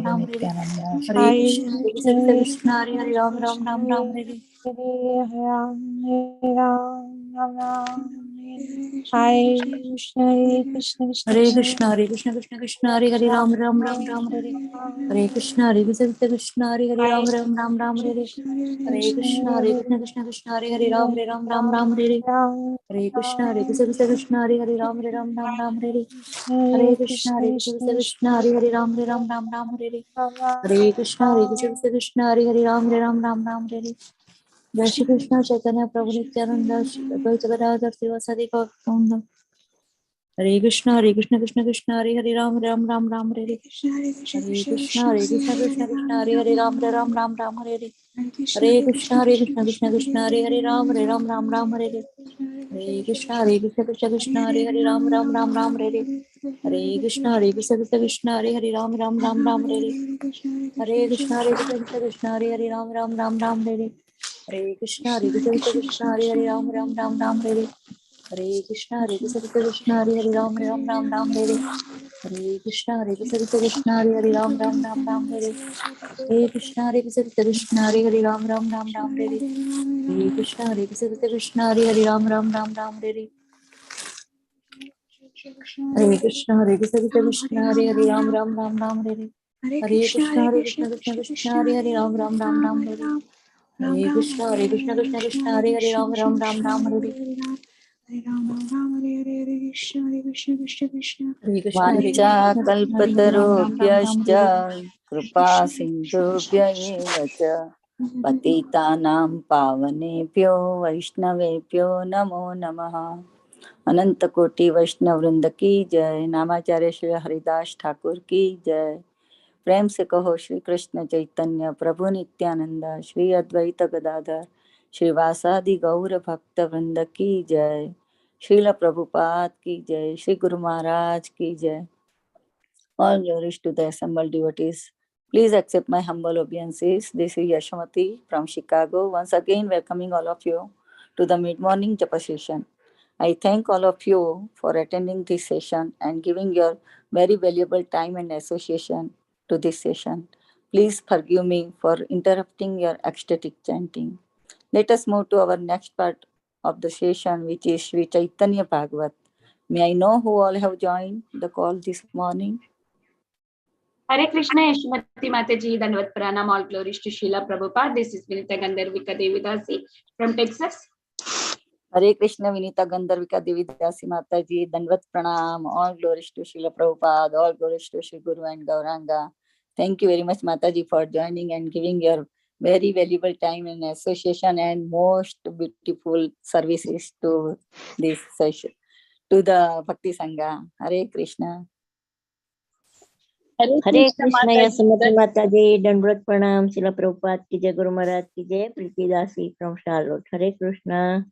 Ram Hare Hare Hare Krishna Krishna Hare Hare Ram Ram Ram Ram Hare Hare Hare Krishna Krishna Krishna Krishna Hare Hare Ram Ram Ram Ram Hare Hare Hare Krishna Krishna Hare Hare Ram Ram Ram Ram Hare Hare Hare Krishna Krishna Krishna Hare Hare Ram Ram Ram Ram Hare Hare Hare Krishna Krishna Hare Hare Ram Ram Ram Ram Hare Hare Hare Krishna Krishna Hare Hare Ram Ram Ram Ram Hare Hare Hare Krishna Krishna Hare Hare Ram Ram Ram Ram Hare Hare Jai Shri Krishna Chaitanya Prabhu Nityananda Shri Advaita Gadadhar Sivasadi Gaurav Hare Krishna Krishna Krishna Hare Hare Ram Ram Ram Ram Hare Hare Hare Krishna Krishna Krishna Hare Hare Ram Ram Ram Ram Hare Hare Hare Krishna Krishna Krishna Hare Hare Ram Ram Ram Hare Hare Hare Krishna Krishna Krishna Hare Hare Ram Ram Ram Hare Hare Hare Krishna Krishna Krishna Hare Hare Ram Ram Ram Hare Hare Hare Krishna Krishna Krishna Hare Hare Ram Ram Ram Hare Hare Hare Krishna Krishna Krishna Hare Hare Ram Ram Ram Hare Hare Hare Krishna Krishna Hare Hare Ram Ram Hare Hare Hare Krishna Krishna Hare Hare Ram Ram Hare Hare Hare Krishna Krishna Hare Hare Ram Ram Hare Hare Hare Krishna Krishna Hare Hare Ram Ram Hare Hare Hare Krishna Krishna Hare Hare Ram Ram Hare Hare Hare Krishna Krishna Hare Hare Ram Ram Hare Hare Hare Krishna Krishna Krishna Hare Hare Ram Ram Hare Hare Vancha kalpatarubhyascha kripa sindhubhya eva cha patitanam pavanebhyo vaishnavebhyo namo namaha. अनंत कोटि वैष्णव वृंद की जय। नामाचार्य श्री हरिदास ठाकुर की जय। प्रेम से कहो श्री कृष्ण चैतन्य प्रभु नित्यानंद श्री अद्वैत गदाधर श्रीवासादि गौर भक्त वृंद की जय। श्रील प्रभुपाद की जय। श्री गुरु महाराज की जय। All glories to the assembled devotees. Please accept my humble obeisances. This is Yashamati from Chicago. Once again welcoming all of you to the mid-morning japa session. I thank all of you for attending this session and giving your very valuable time and association to this session. Please forgive me for interrupting your ecstatic chanting. Let us move to our next part of the session, which is Sri Caitanya Bhagavat. May I know who all have joined the call this morning? Hare Krishna, Yashmati Mataji, Dandavat Pranam, all glories to Srila Prabhupada. This is Vinita Gandharvika Devidasi from Texas. Hare Krishna, Vinita Gandharvika Devidasi Mataji, Dandavat Pranam, all glories to Srila Prabhupada, all glories to Sri Guru and Gauranga. Thank you very much, Mataji, for joining and giving your very valuable time and association and most beautiful services to this session, to the Bhakti Sangha. Hare Krishna. हरे कृष्ण यशोमती माता जी दंडवत प्रणाम शिला प्रभुपाद की जय गुरु महाराज की जय Preetidasi from Charlotte Hare Krishna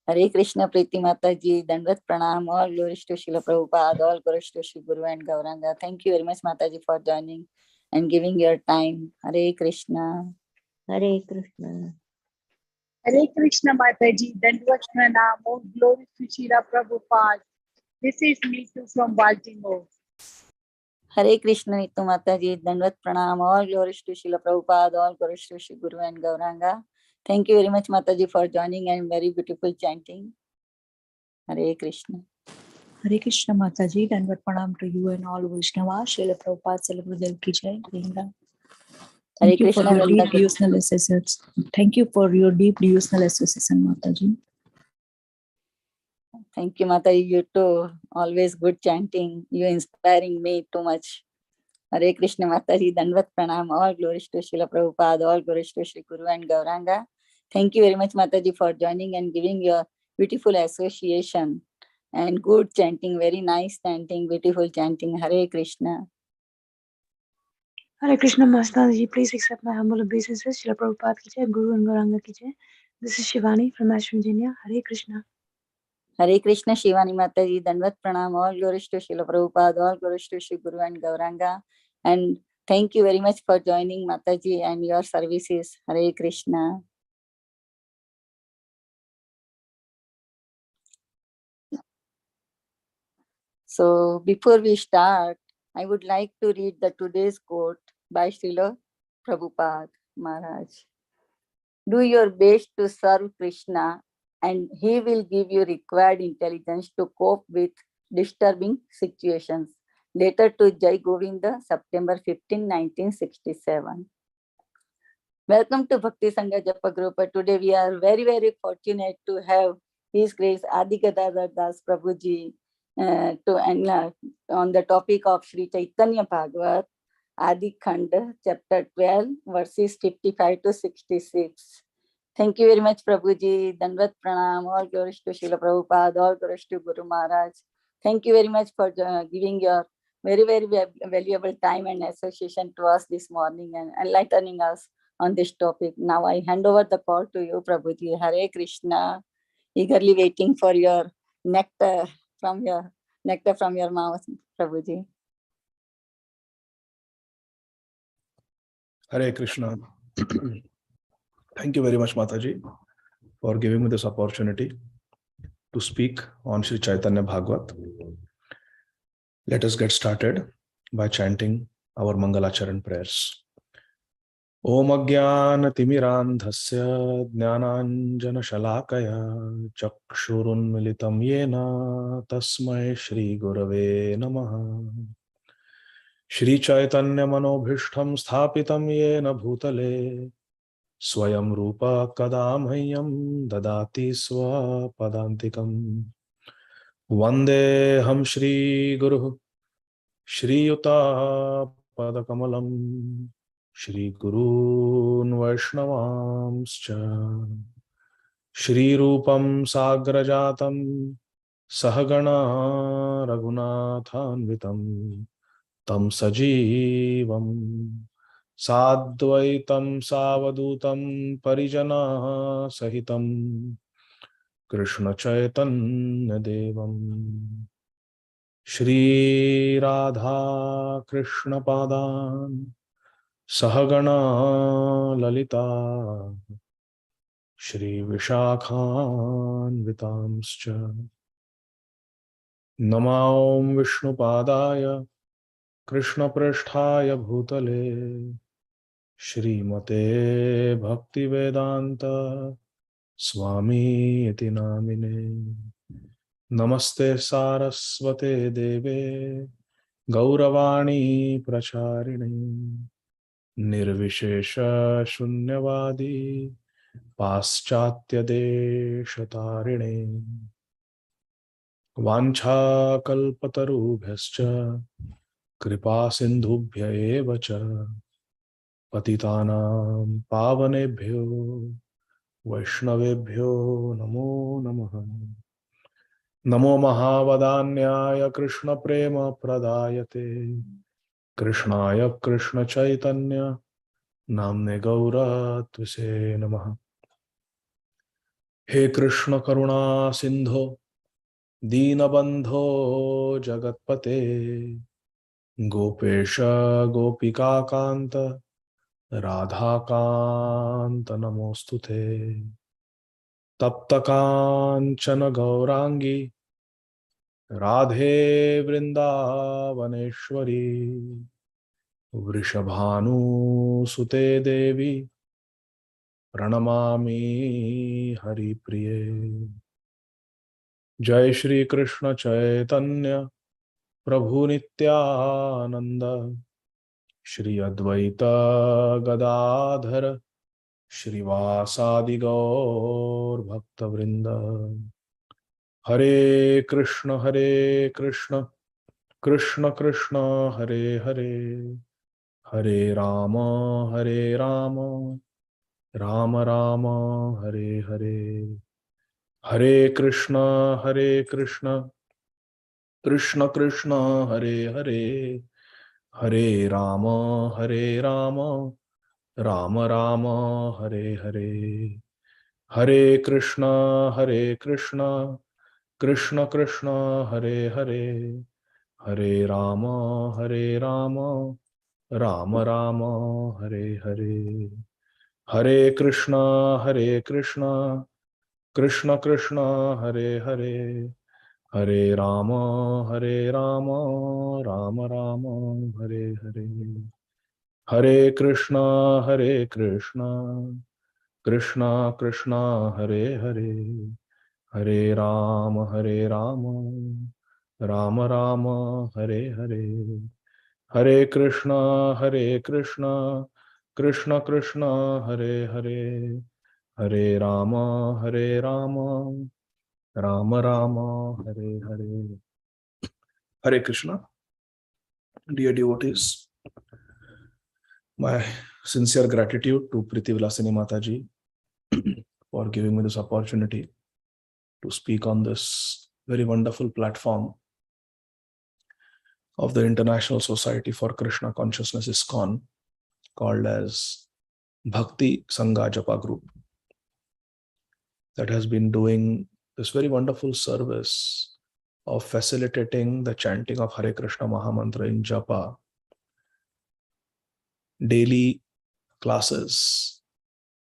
Hare Krishna Preeti Mataji, Dandavat Pranam, all glories to Srila Prabhupada, all glories to Sri Guru and Gauranga. Thank you very much Mataji for joining and giving your time. Hare Krishna. Hare Krishna Hare Krishna Mataji, Dandavat Pranam, all glory to Srila Prabhupada. This is Neetu from Baltimore. Hare Krishna Neetu Mataji, Dandavat Pranam, all glories to Srila Prabhupada, all glories to Sri Guru and Gauranga. Thank you very much Mataji for joining and very beautiful chanting. Hare Krishna. Hare Krishna Mataji, Dandavat Pranam to you and all Vaishnavas. Srila Prabhupada Celebrate Ki Jai. Thank you for your deep devotional associates. Thank you for your deep devotional association, Mataji. Thank you, Mataji. You too. Always good chanting. You inspiring me too much. Hare Krishna Mataji, Dandavat Pranam. All glories to Srila Prabhupada. All glories to Sri Guru and Gauranga. Thank you very much, Mataji, for joining and giving your beautiful association and good chanting. Very nice chanting, beautiful chanting. Hare Krishna. Hare Krishna Mastaji, please accept my humble obeisances. Srila Prabhupada ki jai, Guru and Gauranga ki jai. This is Shivani from West Virginia. Hare Krishna. Hare Krishna Shivani Mataji, Dandavat Pranam. All glories to Srila Prabhupada. All glories to Sri Guru and Gauranga. And thank you very much for joining Mataji and your services. Hare Krishna. So before we start, I would like to read the today's quote by Srila Prabhupada Maharaj. Do your best to serve Krishna and he will give you required intelligence to cope with disturbing situations. Letter to Jai Govinda, September 15, 1967. Welcome to Bhakti Sangha Japa Group. Today we are very, very fortunate to have His Grace Adi Gadadhar Das Prabhuji on the topic of Sri Chaitanya Bhagavat, Adi Khanda, chapter 12, verses 55 to 66. Thank you very much, Prabhuji. Dandavat Pranam. All glories to Srila Prabhupada. All glories to Guru Maharaj. Thank you very much for giving your very, very valuable time and association to us this morning and enlightening us on this topic. Now I hand over the call to you, Prabhuji. Hare Krishna. Eagerly waiting for your nectar from your mouth, Prabhuji. Hare Krishna. Thank you very much, Mataji, for giving me this opportunity to speak on Sri Chaitanya Bhagavat. Let us get started by chanting our Mangalacharan prayers. Om Ajnanatimmirandhasya Jnananjana Shalakaya Chakshurunmilitam Yena Tasmai Shri Gurave Namaha. Shri Chaitanya Manobhishtam Sthapitam Yena Bhutale Swayam Rupa Kadamhayyam Dadati Swapadantikam. Vandeham Shri Guru Shri Yuta Padakamalam Shri Gurun Vaishnavamscha Shri Rupam Sagrajatam Sahagana Raghunathanvitam Tam Sajivam Sadvaitam Savadutam Parijana Sahitam Krishna Chaitanya Devam Shri Radha Krishna Padan Sahagana Lalita Shri Vishakhan Vitamscha Namaum Vishnu Padaya Krishna Prasthaya Bhutale Shri Mate Bhakti Vedanta Swami iti namine. Namaste Saraswate Deve Gauravani Pracharine Nirvishesha Shunyavadi Paschatya Deshatarine Vancha Kalpatarubhyascha Kripa Sindhubhya evacha Patitanam Pavanebhyo Vaishnavebhyo Namo Namaha. Namo Mahavadanyaya Krishna Prema Pradayate Krishnaya Krishna Chaitanya Namne Gaura Tvise Namaha. He Krishna Karuna Sindho Deenabandho Jagatpate Gopesha Gopika Kanta Radha Kanta Namostute Tapta Kanchana Gaurangi Radhe Vrindavaneshwari Vrishabhanu Sute Devi Pranamami Hari Priye. Jai Shri Krishna Chaitanya Prabhu Nityananda Shri Advaita Gadadhar Shrivasadi Gaur Bhakta Vrinda. Hare Krishna Krishna Krishna Hare Hare Hare Rama Rama Rama Hare Hare. Hare Krishna Krishna Krishna Hare Hare Hare Rama Rama Rama Hare Hare. Hare Krishna Krishna Krishna Hare Hare Hare Rama Rama Rama Hare Hare. Hare Krishna Krishna Krishna Hare Hare Hare Rama, Hare Rama, Rama Rama, Hare Hare. Hare Krishna, Hare Krishna, Krishna Krishna, Hare Hare. Hare Rama, Hare Rama, Rama Rama, Hare Hare. Hare Krishna, Hare Krishna, Krishna Krishna, Hare Hare. Hare Rama, Hare Rama, Rama Rama, Hare Hare. Hare Krishna. Dear devotees, my sincere gratitude to Priti Vilasini Mataji for giving me this opportunity to speak on this very wonderful platform of the International Society for Krishna Consciousness ISKCON, called as Bhakti Sangha Japa Group, that has been doing this very wonderful service of facilitating the chanting of Hare Krishna Mahamantra in Japa, daily classes,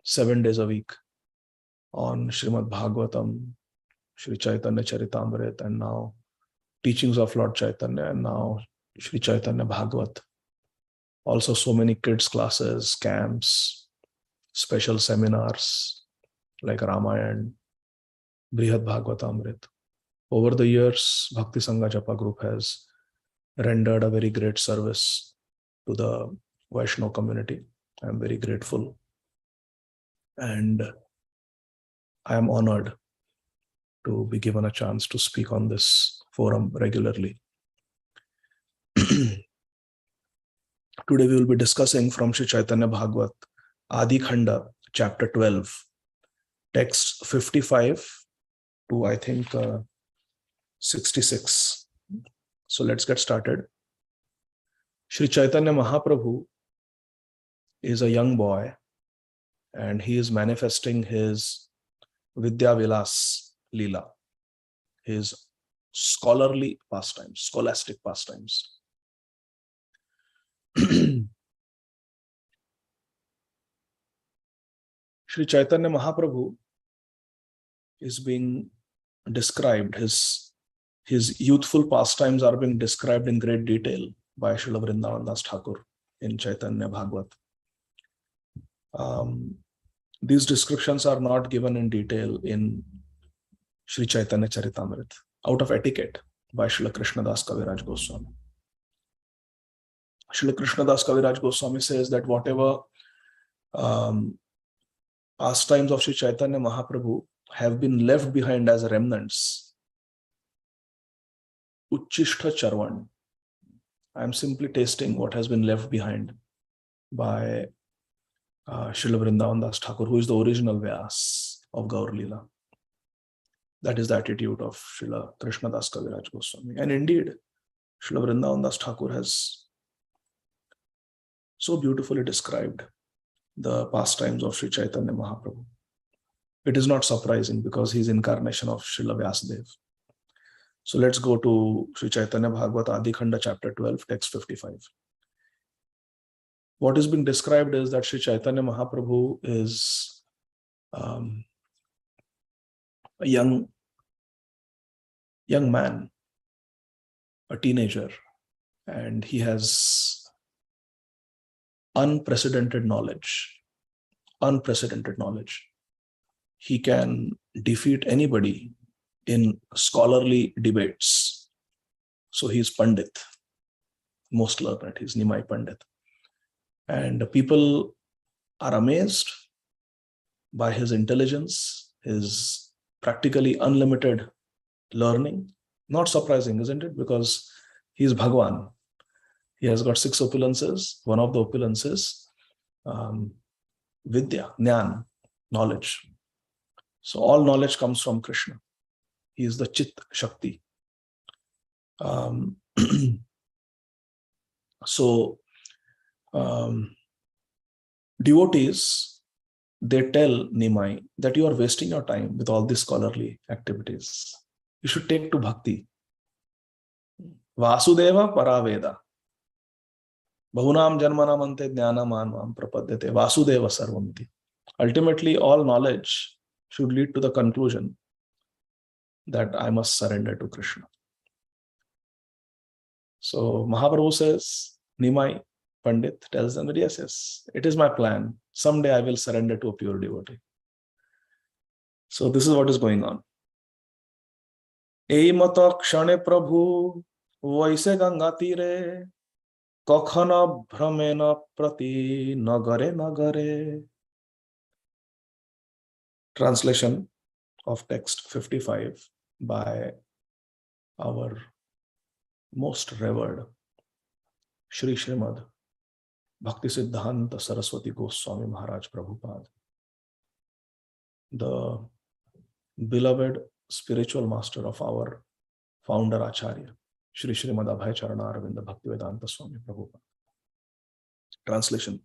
7 days a week on Srimad Bhagavatam, Sri Chaitanya Charitamrita, and now teachings of Lord Chaitanya, and now Sri Chaitanya Bhagavat. Also so many kids classes, camps, special seminars like Ramayana, Brihad Bhagavatamrit. Over the years, Bhakti Sangha Japa Group has rendered a very great service to the Vaishnava community. I am very grateful, and I am honored to be given a chance to speak on this forum regularly. Today we will be discussing from Sri Chaitanya Bhagavat, Adi Khanda, chapter 12, text 55 to I think 66. So let's get started. Sri Chaitanya Mahaprabhu is a young boy, and he is manifesting his Vidya Vilas Leela, his scholarly pastimes, scholastic pastimes. Sri Chaitanya Mahaprabhu is being described, his youthful pastimes are being described in great detail by Srila Vrindavan Das Thakur in Chaitanya Bhagavat. These descriptions are not given in detail in Sri Chaitanya Charitamrita, out of etiquette, by Srila Krishnadas Kaviraj Goswami. Srila Krishnadas Kaviraj Goswami says that whatever pastimes of Sri Chaitanya Mahaprabhu have been left behind as remnants, Uchishta Charvan. I am simply tasting what has been left behind by Srila Vrindavan Das Thakur, who is the original Vyas of Gaur Leela. That is the attitude of Srila Krishnadas Kaviraj Goswami. And indeed, Srila Vrindavan Das Thakur has so beautifully described the pastimes of Sri Chaitanya Mahaprabhu. It is not surprising because he is incarnation of Srila Vyasadeva. So let's go to Sri Chaitanya Bhagavat Adi Khanda chapter 12, text 55. What is being described is that Sri Chaitanya Mahaprabhu is a young man, a teenager, and he has unprecedented knowledge. He can defeat anybody in scholarly debates. So he is Pandit, most learned. He is Nimai Pandit. And people are amazed by his intelligence, his practically unlimited learning. Not surprising, isn't it? Because he is Bhagwan. He has got 6 opulences. One of the opulences, Vidya, Jnana, knowledge. So all knowledge comes from Krishna. He is the Chit Shakti. Devotees, they tell Nimai that you are wasting your time with all these scholarly activities. You should take to bhakti. Vasudeva Paraveda. Bahunam Janmanam Ante Jnana Manvam Prapadyate. Vasudeva Sarvamiti. Ultimately, all knowledge should lead to the conclusion that I must surrender to Krishna. So Mahaprabhu says, Nimai Pandit tells them that yes, it is my plan. Someday I will surrender to a pure devotee. So this is what is going on. Ei mata kshane prabhu vaise ganga tire kakhana bhramena prati nagare nagare. Translation of text 55 by our most revered Shri Srimad Bhakti Siddhanta Saraswati Goswami Maharaj Prabhupada, the beloved spiritual master of our founder Acharya, Shri Srimad Abhay Charana Aravinda Bhaktivedanta Swami Prabhupada. Translation.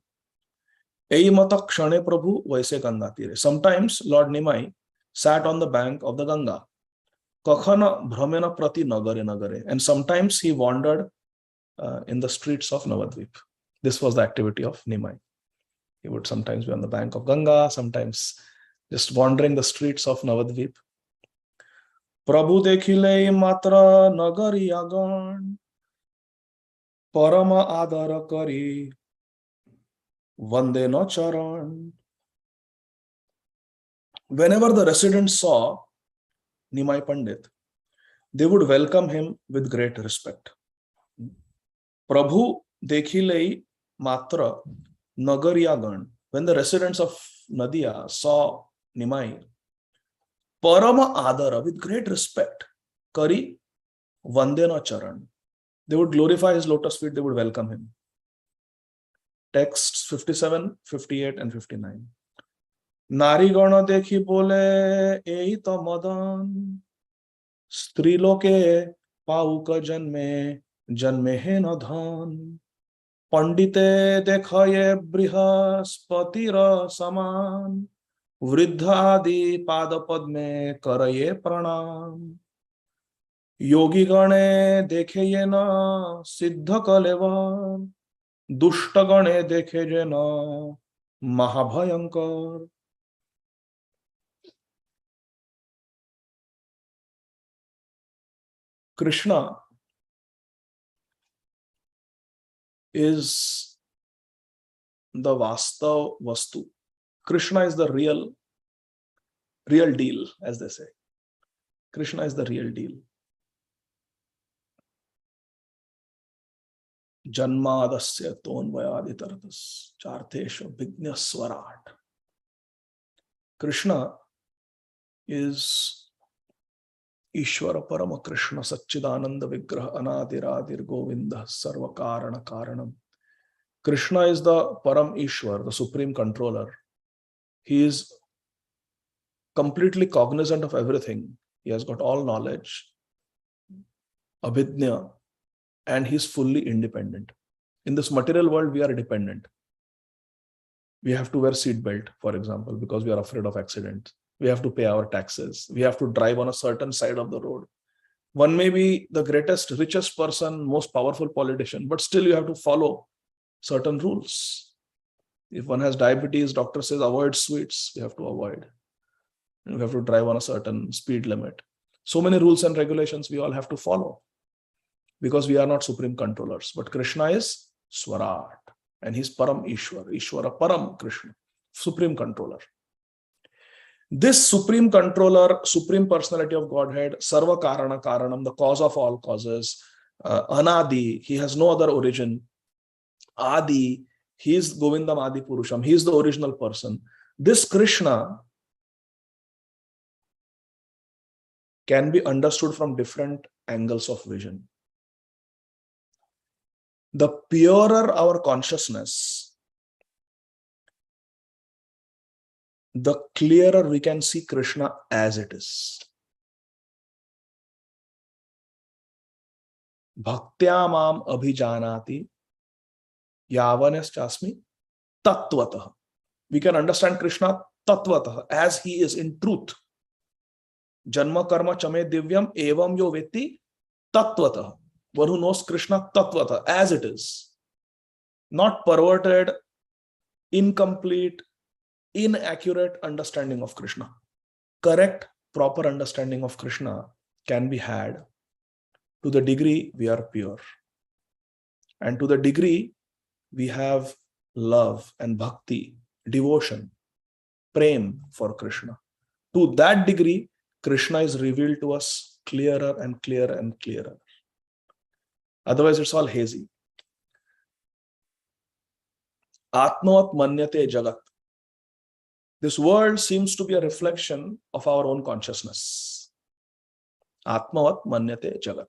Ei mata kshane Prabhu vaise Ganga tire. Sometimes Lord Nimai sat on the bank of the Ganga. Kakhana bhramena prati nagare nagare. And sometimes he wandered in the streets of Navadvip. This was the activity of Nimai. He would sometimes be on the bank of Ganga, sometimes just wandering the streets of Navadvip. Prabhu dekhile matra nagari agan parama adara kari vande na charan. Whenever the residents saw Nimai Pandit, they would welcome him with great respect. Prabhu dekhile matra nagariyagan. When the residents of Nadia saw Nimai, parama adara, with great respect, kari vandena charan, they would glorify his lotus feet, they would welcome him. Texts 57, 58 and 59. Nari gana dekhi bole ei to madan striloke pauka janme janme he na dhan pandite dekhaye brihaspatira saman vriddhadi padapad karaye pranam yogi gane dekhe ye na siddha kalevar dushta gane dekhe je na mahabhayankar. Krishna is the Vastav Vastu. Krishna is the real deal, as they say. Krishna is the real deal. Janmadasya tonvayaditartas charthesha vignyaswarat. Krishna is Ishvara Parama Krishna Satchidananda Vigraha Anadiradir Govinda Sarva Karana Karanam. Krishna is the Param Ishwar, the Supreme Controller. He is completely cognizant of everything. He has got all knowledge, Abhidnya, and he is fully independent. In this material world, we are dependent. We have to wear seat belt, for example, because we are afraid of accidents. We have to pay our taxes. We have to drive on a certain side of the road. One may be the greatest, richest person, most powerful politician, but still you have to follow certain rules. If one has diabetes, doctor says avoid sweets, we have to avoid. And we have to drive on a certain speed limit. So many rules and regulations we all have to follow because we are not supreme controllers. But Krishna is Swarat and he's Param Ishwar, Ishwara Param Krishna, supreme controller. This supreme controller, supreme personality of Godhead, Sarva Karana Karanam, the cause of all causes, Anadi, he has no other origin. Adi, he is Govindam Adi Purusham, he is the original person. This Krishna can be understood from different angles of vision. The purer our consciousness, the clearer we can see Krishna as it is. Bhaktyamam abhijanati yavaneschasmi tattvataha. We can understand Krishna tattvataha, as he is in truth. Janma karma chame divyam evam yo vetti tattvataha. One who knows Krishna tattvataha, as it is. Not perverted, incomplete, inaccurate understanding of Krishna. Correct proper understanding of Krishna can be had to the degree we are pure. And to the degree we have love and bhakti, devotion, prem for Krishna. To that degree, Krishna is revealed to us clearer and clearer and clearer. Otherwise, it's all hazy. Atmavat manyate jagat. This world seems to be a reflection of our own consciousness. Atmavat manyate jagat.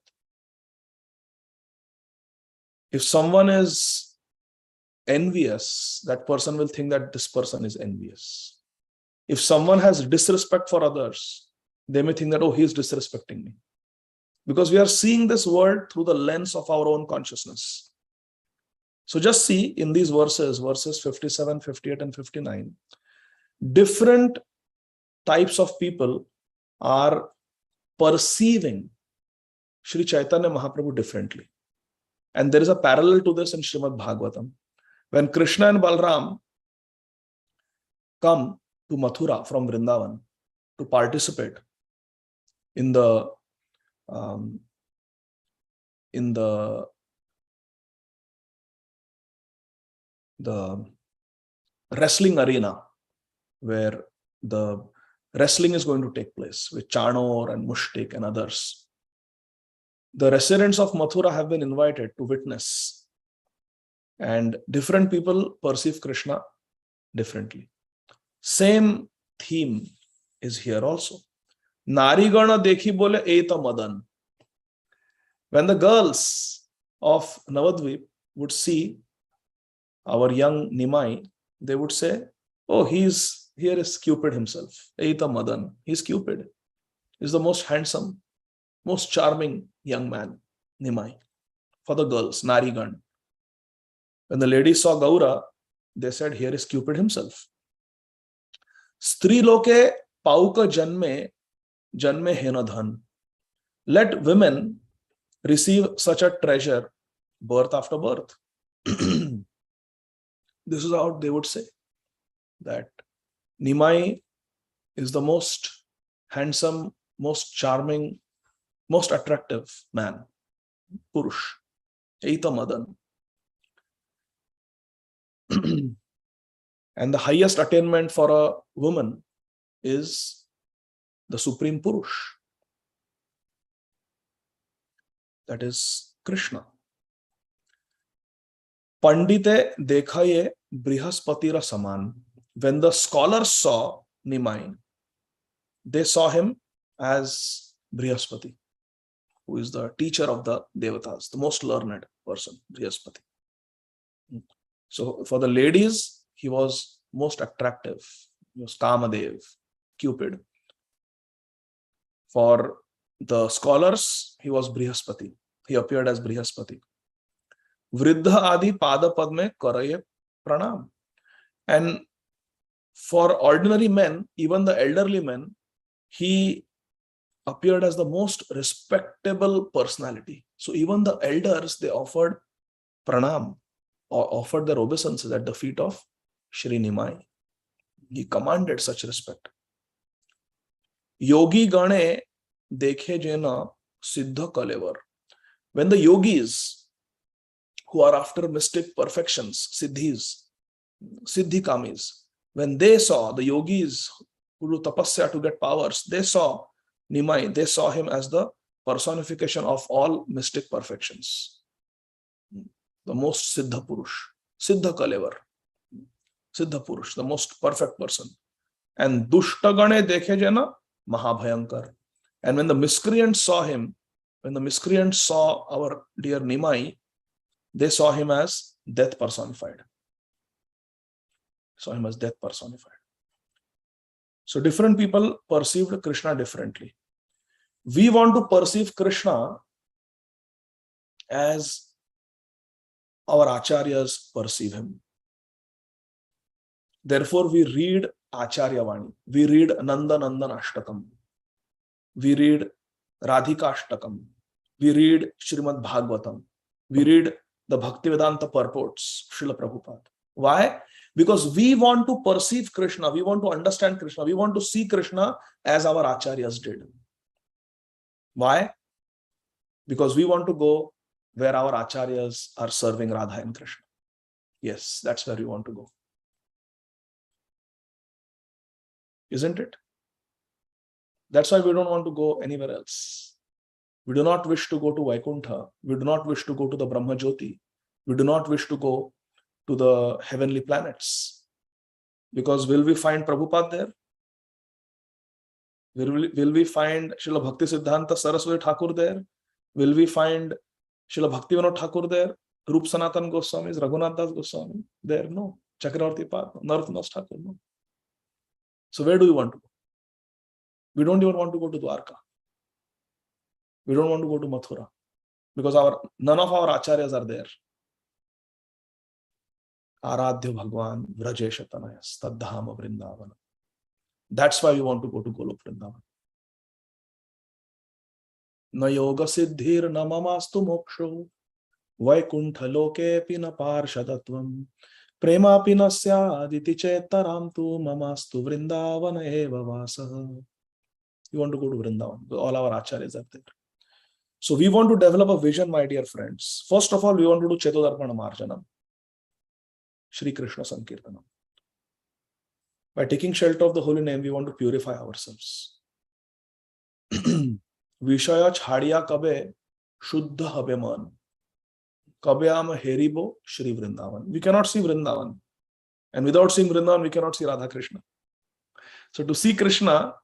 If someone is envious, that person will think that this person is envious. If someone has disrespect for others, they may think that, oh, he is disrespecting me. Because we are seeing this world through the lens of our own consciousness. So just see in these verses 57, 58, and 59, different types of people are perceiving Sri Chaitanya Mahaprabhu differently. And there is a parallel to this in Srimad Bhagavatam. When Krishna and Balram come to Mathura from Vrindavan to participate in the wrestling arena where the wrestling is going to take place with Chanor and Mushtik and others. The residents of Mathura have been invited to witness, and different people perceive Krishna differently. Same theme is here also. Narigana dekhi bole eta madan. When the girls of Navadvip would see our young Nimai, they would say, oh, here is Cupid himself. Eta madan. He's Cupid. He's the most handsome, most charming young man, Nimai. For the girls, Narigan. When the ladies saw Gaura, they said, here is Cupid himself. Stri loke pauka janme hena dhan. Let women receive such a treasure birth after birth. This is how they would say that Nimai is the most handsome, most charming, most attractive man, Purush, Eita Madan. And the highest attainment for a woman is the Supreme Purush. That is Krishna. Pandite dekhaye brihaspatira saman. When the scholars saw Nimai, they saw him as Brihaspati, who is the teacher of the Devatas, the most learned person, Brihaspati. So for the ladies, he was most attractive. He was Kamadev, Cupid. For the scholars, he was Brihaspati. He appeared as Brihaspati. Vriddha adi pada padme karaye pranam. And for ordinary men, even the elderly men, he appeared as the most respectable personality. So even the elders, they offered pranam, or offered their obeisances at the feet of Shri Nimai. He commanded such respect. Yogi gane dekhe jena siddha kalevar. When the yogis who are after mystic perfections, siddhis, siddhi kamis, when they saw the yogis who do tapasya to get powers, they saw Nimai, they saw him as the personification of all mystic perfections. The most Siddha Purush, Siddha Kalevar, Siddha Purush, the most perfect person. And Dushtagane dekhe jana Mahabhayankar. And when the miscreants saw him, when the miscreants saw our dear Nimai, they saw him as death personified. Saw him as death personified. So different people perceived Krishna differently. We want to perceive Krishna as our acharyas perceive him. Therefore, we read Acharya Vani. We read Nanda Nandan Ashtakam. We read Radhika Ashtakam. We read Srimad Bhagavatam. We read the Bhaktivedanta purports, Srila Prabhupada. Why? Because we want to perceive Krishna, we want to understand Krishna, we want to see Krishna as our acharyas did. Why? Because we want to go where our acharyas are serving Radha and Krishna. Yes, that's where we want to go. Isn't it? That's why we don't want to go anywhere else. We do not wish to go to Vaikuntha. We do not wish to go to the Brahma Jyoti. We do not wish to go to the heavenly planets. Because will we find Prabhupada there? Will we find Srila Bhakti Siddhanta Saraswati Thakur there? Will we find Srila Bhaktivinoda Thakur there? Rup Sanatan Goswami, Raghunath Das Goswami there? No. Chakravarti Pad, Narottam Thakur, no. So where do we want to go? We don't even want to go to Dwarka. We don't want to go to Mathura. Because none of our acharyas are there. Aradhya Bhagwan Vrajesha Tanayas Tadhama Vrindavana. That's why we want to go to Golok Vrindavan. Na yoga siddhir na mamastu moksho Vaikuntha loke pina parshadatvam Prema pinasya aditi chetaram tu mamastu Vrindavana eva vasaha. We want to go to Vrindavan. All our acharyas are there. So we want to develop a vision, my dear friends. First of all, we want to do Chetodarpana Marjanam. Shri Krishna Sankirtanam. By taking shelter of the holy name, we want to purify ourselves. Vishaya chhadiya kabe shuddha habe man. Kabe am heribo Shri Vrindavan. We cannot see Vrindavan. And without seeing Vrindavan, we cannot see Radha Krishna. So to see Krishna,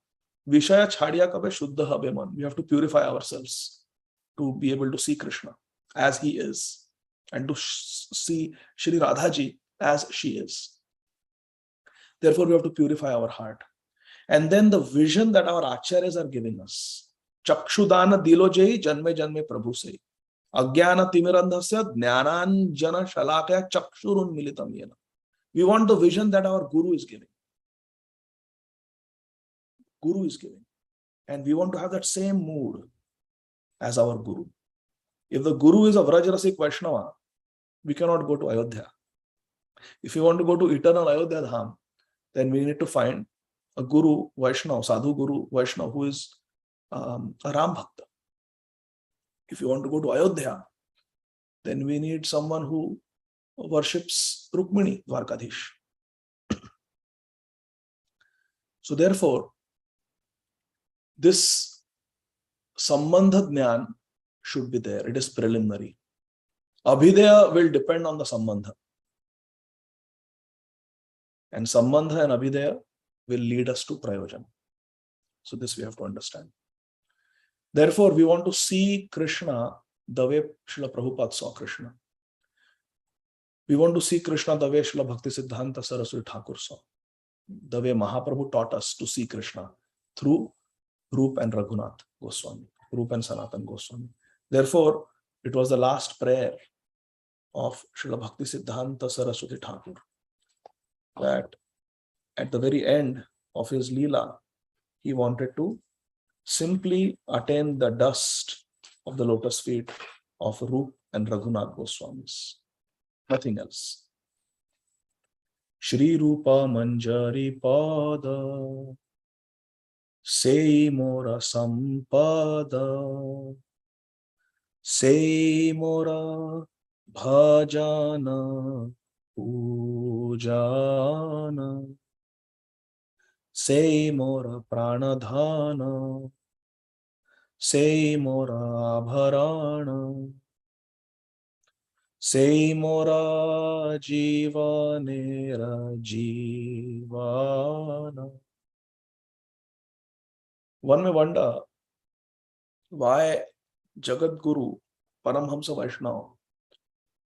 Vishaya chhadiya kabe shuddha habe man. We have to purify ourselves to be able to see Krishna as he is. And to see Shri Radhaji as she is. Therefore, we have to purify our heart. And then the vision that our acharyas are giving us. Chakshudana dilojai janme janme prabhu se. Agyana timirandhasya jnananjana shalakaya chakshurun militam yena. We want the vision that our Guru is giving. Guru is giving. And we want to have that same mood as our Guru. If the Guru is a Vrajrasik Vaishnava, we cannot go to Ayodhya. If we want to go to eternal Ayodhya Dham, then we need to find a Guru Vaishnava, Sadhu Guru Vaishnava, who is a Ram Bhakta. If you want to go to Ayodhya, then we need someone who worships Rukmini Dwarkadhish. So therefore, this Sambandha Jnana should be there. It is preliminary. Abhidaya will depend on the Sambandha. And Sambandha and Abhidaya will lead us to Prayojana. So this we have to understand. Therefore, we want to see Krishna the way Srila Prabhupada saw Krishna. We want to see Krishna the way Srila Bhakti Siddhanta Saraswati Thakur saw. The way Mahaprabhu taught us to see Krishna through Rup and Raghunath Goswami, Rup and Sanatan Goswami. Therefore, it was the last prayer of Srila Bhakti Siddhanta Saraswati Thakur that at the very end of his Leela, he wanted to simply attain the dust of the lotus feet of Rup and Raghunath Goswamis. Nothing else. Shri Rupa Manjari Pada Sei Mora Sampada Sei Mora Bhajana Pujana Sei Mora Pranadhana Sei Mora Abharana Sei Mora Jivanera Jivana. One may wonder why Jagat Guru, Paramhamsa Vaishnava,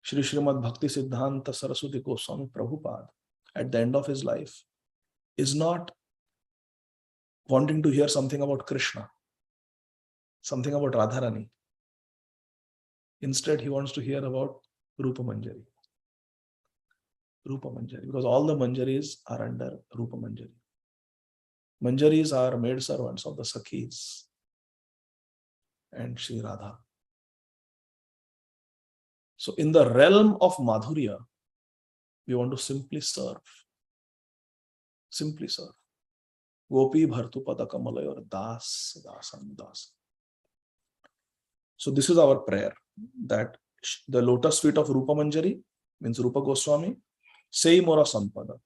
Shri Srimad Bhakti Siddhanta Saraswati Goswami Prabhupada, at the end of his life, is not wanting to hear something about Krishna, something about Radharani. Instead, he wants to hear about Rupa Manjari. Rupa Manjari, because all the Manjaris are under Rupa Manjari. Manjaris are maid servants of the Sakhis and Sri Radha. So in the realm of Madhurya, We want to simply serve. Simply serve. Gopi bhartu pada kamalayor das dasan das. So this is our prayer, that the lotus feet of Rupa Manjari, means Rupa Goswami, Sei Mora Sampada,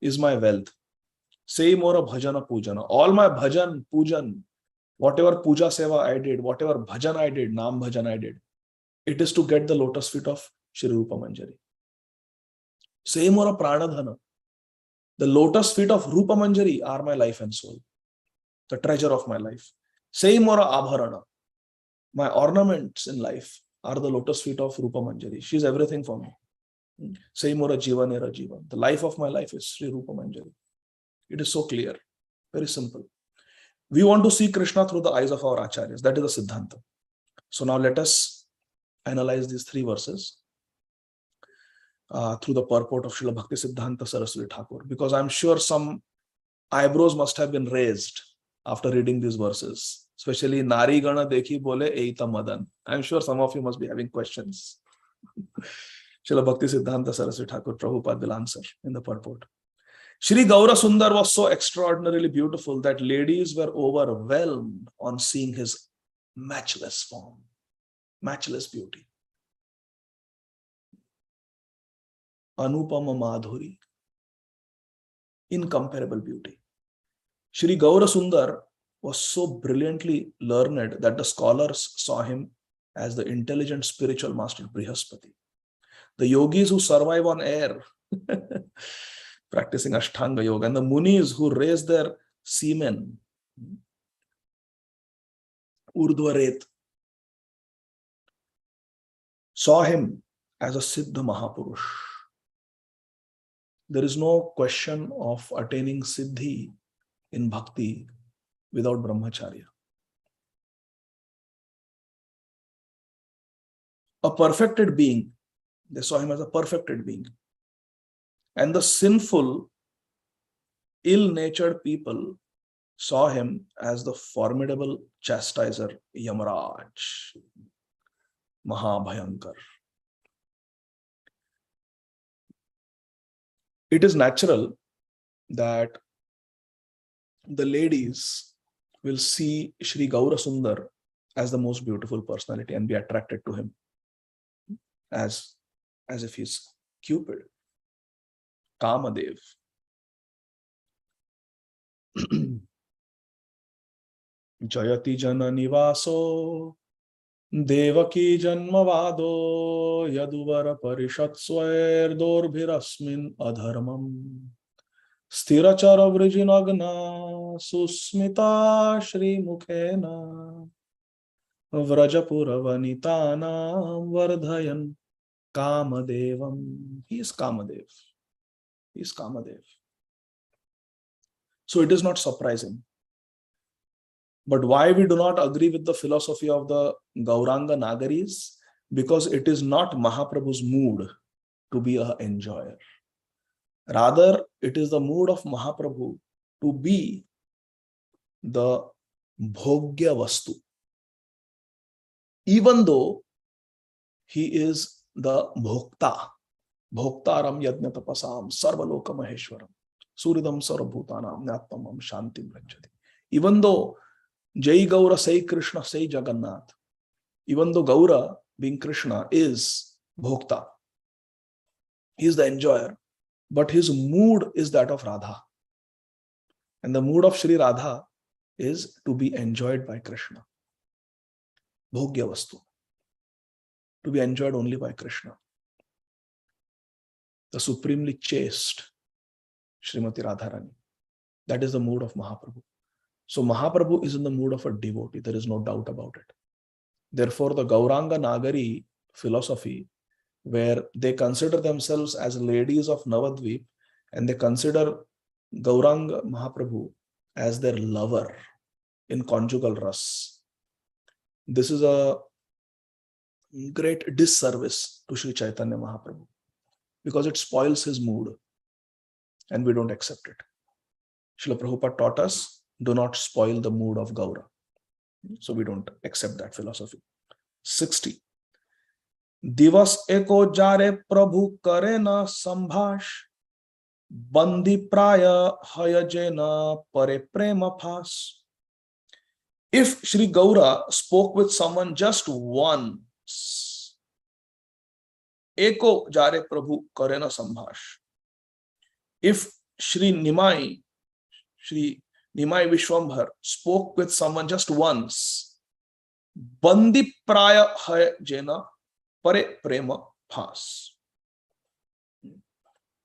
is my wealth. Sei Mora Bhajana Pujana. All my bhajan, pujan, whatever puja seva I did, whatever bhajan I did, Nam bhajan I did, it is to get the lotus feet of Shri Rupa Manjari. Sei Mora Pranadhana. The lotus feet of Rupa Manjari are my life and soul, the treasure of my life. Sei Mora Abharana. My ornaments in life are the lotus feet of Rupa Manjari. She is everything for me. Sei Mora Jivanera Jivan. The life of my life is Sri Rupa Manjari. It is so clear, very simple. We want to see Krishna through the eyes of our acharyas. That is the Siddhanta. So now let us analyze these 3 verses through the purport of Srila Bhakti Siddhanta Saraswati Thakur, because I'm sure some eyebrows must have been raised after reading these verses, especially Nari Gana Dekhi Bole Eita Madan. I'm sure some of you must be having questions. Srila Bhakti Siddhanta Saraswati Thakur Prabhupada will answer in the purport. Shri Gaura Sundar was so extraordinarily beautiful that ladies were overwhelmed on seeing his matchless form, matchless beauty. Anupama Madhuri, incomparable beauty. Shri Gaura Sundar was so brilliantly learned that the scholars saw him as the intelligent spiritual master Brihaspati. The yogis who survive on air, practicing Ashtanga Yoga, and the munis who raise their semen, Urdhvaret, saw him as a Siddha Mahapurush. There is no question of attaining Siddhi in Bhakti without Brahmacharya. A perfected being, they saw him as a perfected being. And the sinful, ill-natured people saw him as the formidable chastiser Yamaraj, Mahabhayankar. It is natural that the ladies will see Shri Gaura Sundar as the most beautiful personality and be attracted to him as if he's Cupid, Kamadev. Jayati Jana Nivaso Devaki Janmavado Yaduvara Parishat Swair Dorbhirasmin Adharmam Sthirachara Vrijinagna Susmita Shri Mukhena Vrajapura Vanitana Vardhayan Kamadevam. He is Kamadev. He is Kamadev. So it is not surprising. But why we do not agree with the philosophy of the Gauranga Nagaris? Because it is not Mahaprabhu's mood to be an enjoyer. Rather, it is the mood of Mahaprabhu to be the Bhogya Vastu. Even though he is the Bhokta, Bhoktaram Yajna Tapasam Sarvaloka Maheshwaram Suridam Sarvabhutanam Nyatmam Shantim Rajyati. Even though Jai Gaura Sai Krishna Sai Jagannath, even though Gaura, being Krishna, is Bhokta, he is the enjoyer, but his mood is that of Radha. And the mood of Shri Radha is to be enjoyed by Krishna. Bhogya Vastu. To be enjoyed only by Krishna. The supremely chaste Srimati Radharani. That is the mood of Mahaprabhu. So Mahaprabhu is in the mood of a devotee. There is no doubt about it. Therefore, the Gauranga Nagari philosophy, where they consider themselves as ladies of Navadvip and they consider Gauranga Mahaprabhu as their lover in conjugal ras. This is a great disservice to Sri Chaitanya Mahaprabhu because it spoils his mood and we don't accept it. Srila Prabhupada taught us, do not spoil the mood of Gaura. So we don't accept that philosophy. 60. दिवस एको जारे प्रभु करे न संभाष बंदी प्राय हयजे न परे प्रेम फास. If Sri Gaura spoke with someone just once, eko jare prabhu kare na sambhash. If Sri Nimai Vishwambhar spoke with someone just once, bandi praya hai jena pare prema phas.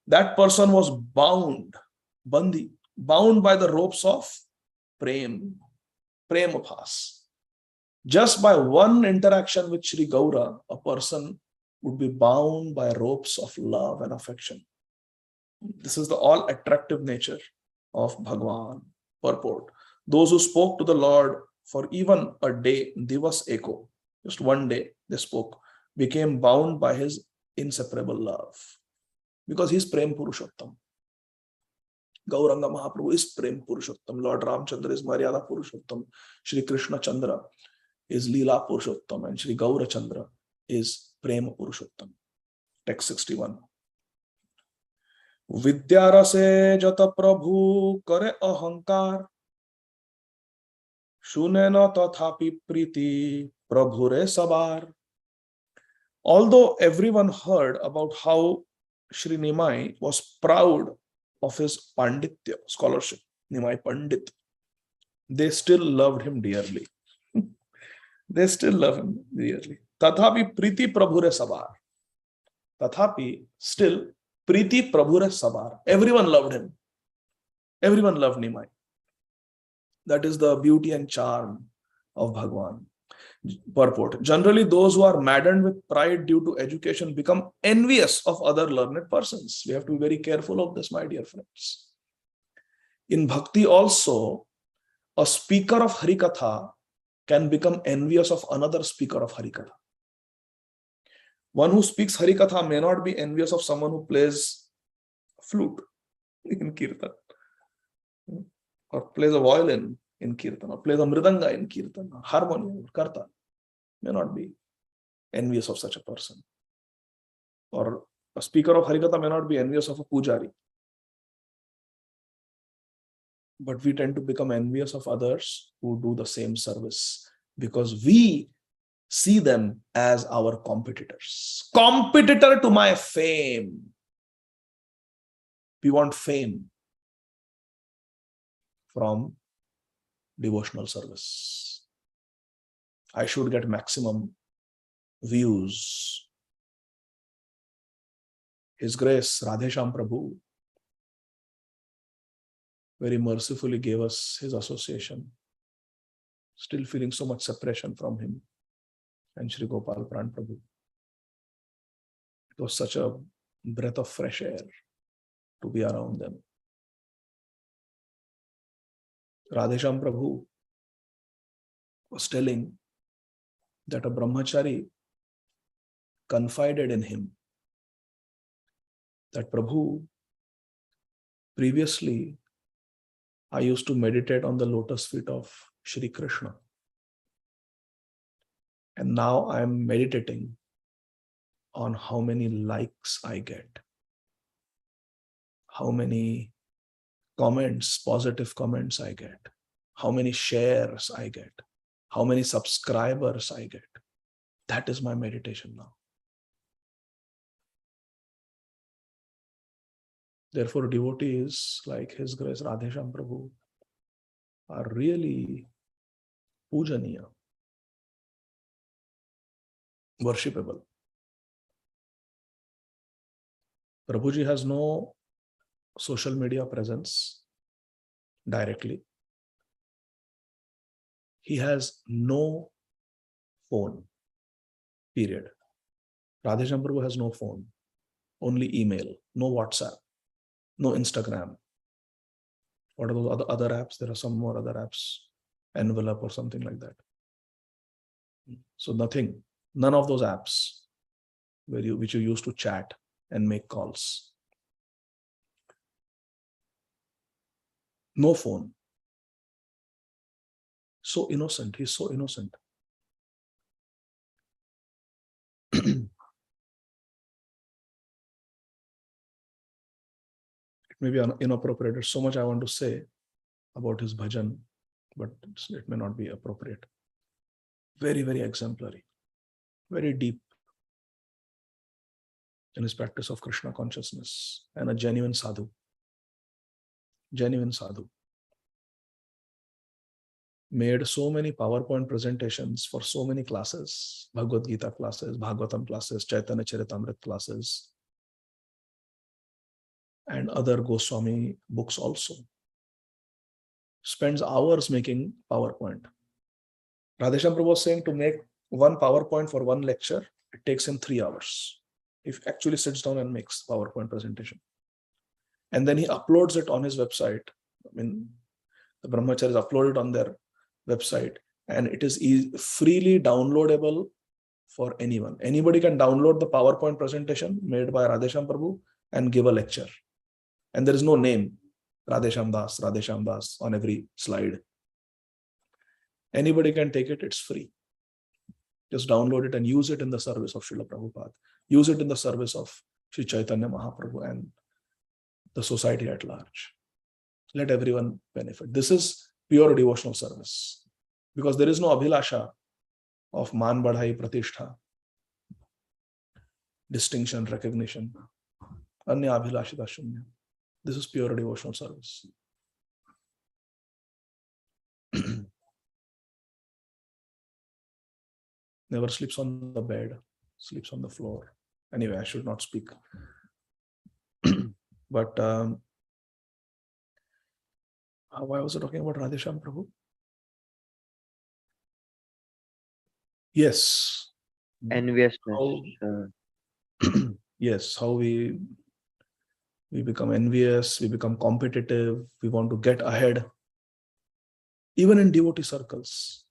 That person was bound, bandi, bound by the ropes of prema phas. Just by one interaction with Sri Gaura, a person would be bound by ropes of love and affection. This is the all attractive nature of Bhagwan. Purport. Those who spoke to the Lord for even a day, Divas Eko, just one day they spoke, became bound by his inseparable love. Because he is Prem Purushottam. Gauranga Mahaprabhu is Prem Purushottam. Lord Ramchandra is Maryada Purushottam. Shri Krishna Chandra is Leela Purushottam. And Shri Gaura Chandra is Prem Purushottam. Text 61. विद्यारसे जत प्रभु करे अहंकार सुने न तथापि प्रीति प्रभु रे सबार. Although everyone heard about how Sri Nimai was proud of his Panditya, scholarship, Nimai Pandit, they still loved him dearly. They still love him dearly. Tathapi Priti Prabhure Sabar. Tathapi, still, Priti Prabhure Sabar. Everyone loved him. Everyone loved Nimai. That is the beauty and charm of Bhagwan. Purport. Generally, those who are maddened with pride due to education become envious of other learned persons. We have to be very careful of this, my dear friends. In Bhakti also, a speaker of Harikatha can become envious of another speaker of Harikatha. One who speaks Harikatha may not be envious of someone who plays flute in Kirtan, or plays a violin in Kirtan, or plays a mridanga in Kirtan, or harmonium, or karta. May not be envious of such a person. Or a speaker of Harikatha may not be envious of a pujari. But we tend to become envious of others who do the same service because we see them as our competitors. Competitor to my fame. We want fame from devotional service. I should get maximum views. His Grace Radhesham Prabhu very mercifully gave us his association. Still feeling so much separation from him and Shri Gopal Pran Prabhu. It was such a breath of fresh air to be around them. Radhesham Prabhu was telling that a brahmachari confided in him that Prabhu, previously I used to meditate on the lotus feet of Shri Krishna. And now I am meditating on how many likes I get, how many comments, positive comments I get, how many shares I get, how many subscribers I get. That is my meditation now. Therefore, devotees like His Grace Radhesham Prabhu are really pujaniya, worshipable. Prabhuji has no social media presence directly. He has no phone, period. Radhesham Prabhu has no phone, only email, no WhatsApp, no Instagram. What are those other apps? There are some more other apps, envelope or something like that. So nothing, none of those apps which you use to chat and make calls. No phone. So innocent. He's so innocent. maybe inappropriate. There's so much I want to say about his bhajan, but it may not be appropriate. Very, very exemplary, very deep in his practice of Krishna consciousness, and a genuine sadhu. Genuine sadhu. Made so many PowerPoint presentations for so many classes, Bhagavad Gita classes, Bhagavatam classes, Chaitanya Charitamrita classes, and other Goswami books also. Spends hours making PowerPoint. Radhesham Prabhu was saying to make one PowerPoint for one lecture, it takes him 3 hours. He actually sits down and makes PowerPoint presentation. And then he uploads it on his website. I mean, the Brahmacharis upload it on their website, and it is freely downloadable for anyone. Anybody can download the PowerPoint presentation made by Radhesham Prabhu and give a lecture. And there is no name, Radhesham Das on every slide. Anybody can take it, it's free. Just download it and use it in the service of Srila Prabhupada. Use it in the service of Sri Chaitanya Mahaprabhu and the society at large. Let everyone benefit. This is pure devotional service, because there is no abhilasha of man badhai pratishtha, distinction, recognition. Anya abhilashita shunya. This is pure devotional service. Never sleeps on the bed, sleeps on the floor. Anyway, I should not speak. But why was I talking about Radhesham Prabhu? Yes. Enviousness. Yes, how we become envious, we become competitive, we want to get ahead, even in devotee circles.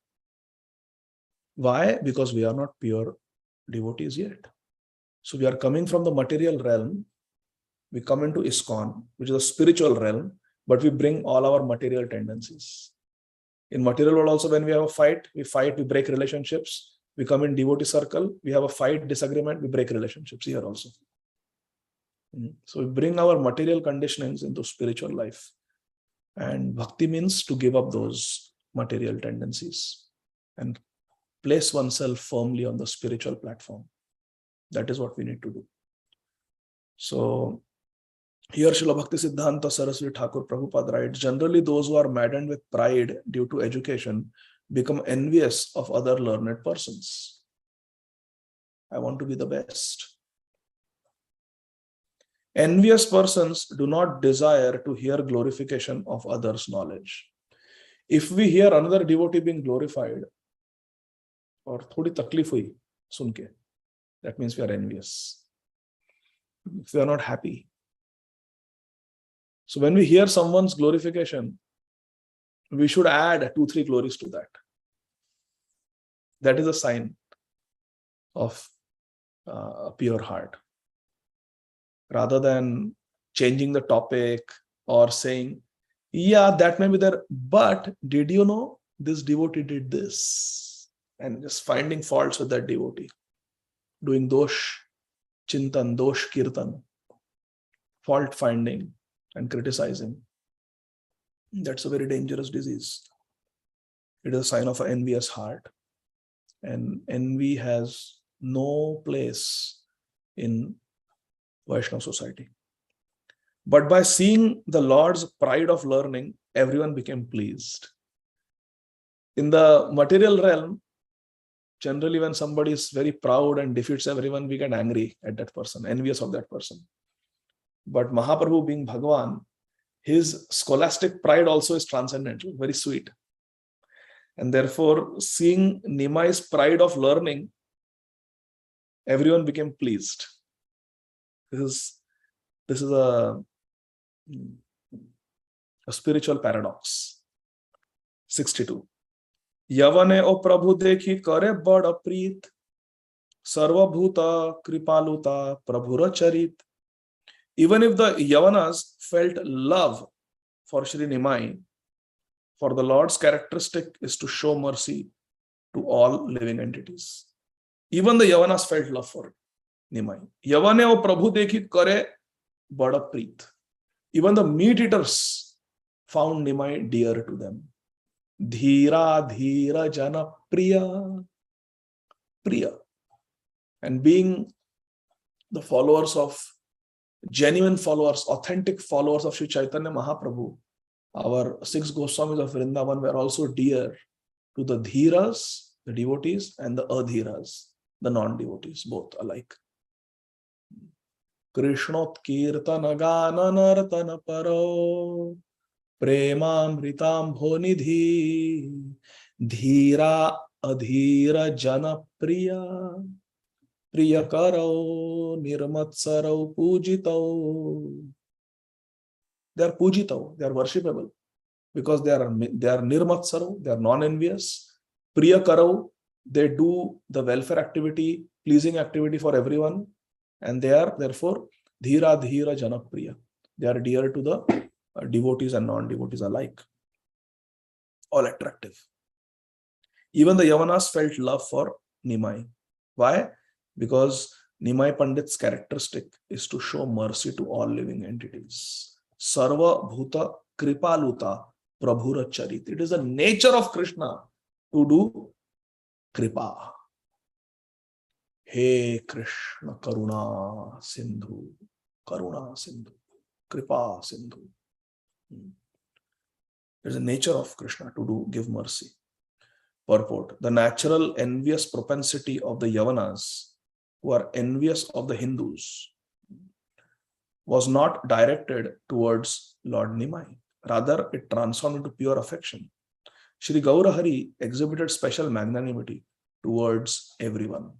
Why? Because we are not pure devotees yet. So we are coming from the material realm, we come into ISKCON, which is a spiritual realm, but we bring all our material tendencies. In material world also, when we have a fight, we break relationships. We come in devotee circle, we have a fight, disagreement, we break relationships here also. So we bring our material conditionings into spiritual life. And bhakti means to give up those material tendencies and place oneself firmly on the spiritual platform. That is what we need to do. So here Srila Bhakti Siddhanta Saraswati Thakur Prabhupada writes, generally those who are maddened with pride due to education become envious of other learned persons. I want to be the best. Envious persons do not desire to hear glorification of others' knowledge. If we hear another devotee being glorified, or thodi taklif hui sunke, that means we are envious. If we are not happy. So when we hear someone's glorification, we should add 2-3 glories to that. That is a sign of a pure heart. Rather than changing the topic or saying, yeah, that may be there, but did you know this devotee did this? And just finding faults with that devotee. Doing dosh chintan, dosh kirtan, fault finding and criticizing. That's a very dangerous disease. It is a sign of an envious heart. And envy has no place in Vaishnava society. But by seeing the Lord's pride of learning, everyone became pleased. In the material realm, generally when somebody is very proud and defeats everyone, we get angry at that person, envious of that person. But Mahaprabhu being Bhagavan, his scholastic pride also is transcendental, very sweet. And therefore, seeing Nimai's pride of learning, everyone became pleased. This is a spiritual paradox. 62. Yavane o Prabhu dekhi kare bada preet, sarvabhuta kripaluta prabhura charit. Even if the Yavanas felt love for Shri Nimai, for the Lord's characteristic is to show mercy to all living entities. Even the Yavanas felt love for Nimai. Yavane o Prabhu dekhi kare bada preet. Even the meat eaters found Nimai dear to them. Dhira dhira jana priya. Priya. And being the followers of, genuine followers, authentic followers of Sri Chaitanya Mahaprabhu, our 6 Goswamis of Vrindavan were also dear to the dhiras, the devotees, and the adhiras, the non-devotees, both alike. Krishnot kirtana gana nartana paro premamritam bhonidhi dhira adhira jana priya priyakaro nirmatsarau pujitau. They are pujitau, they are worshipable because they are nirmatsarau, they are non-envious. Priyakarau, they do the welfare activity, pleasing activity for everyone, and they are therefore dhira dhira janapriya. They are dear to the devotees and non-devotees alike. All attractive. Even the Yavanas felt love for Nimai. Why? Because Nimai Pandit's characteristic is to show mercy to all living entities. Sarva bhuta kripaluta prabhura charit. It is the nature of Krishna to do kripa. Hey Krishna karuna sindhu, kripa sindhu. It is the nature of Krishna to give mercy. Purport: the natural envious propensity of the Yavanas, who are envious of the Hindus, was not directed towards Lord Nimai. Rather, it transformed into pure affection. Shri Gaurahari exhibited special magnanimity towards everyone.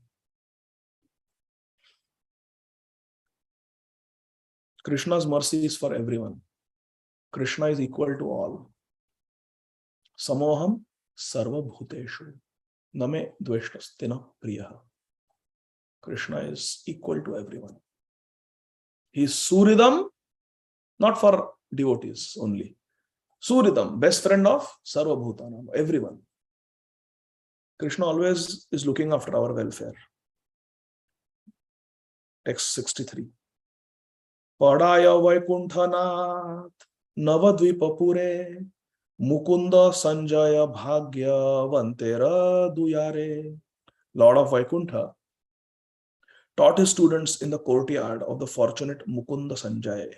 Krishna's mercy is for everyone. Krishna is equal to all. Samoham sarva bhuteshu name dveshtastina priyaha. Krishna is equal to everyone. He is Suridam, not for devotees only. Suridam, best friend of Sarva Bhutanam, everyone. Krishna always is looking after our welfare. Text 63. Padaya Vaikuntanath Navadvipapure Mukunda Sanjaya Bhagya Vantera Duyare. Lord of Vaikuntha taught his students in the courtyard of the fortunate Mukunda Sanjaya.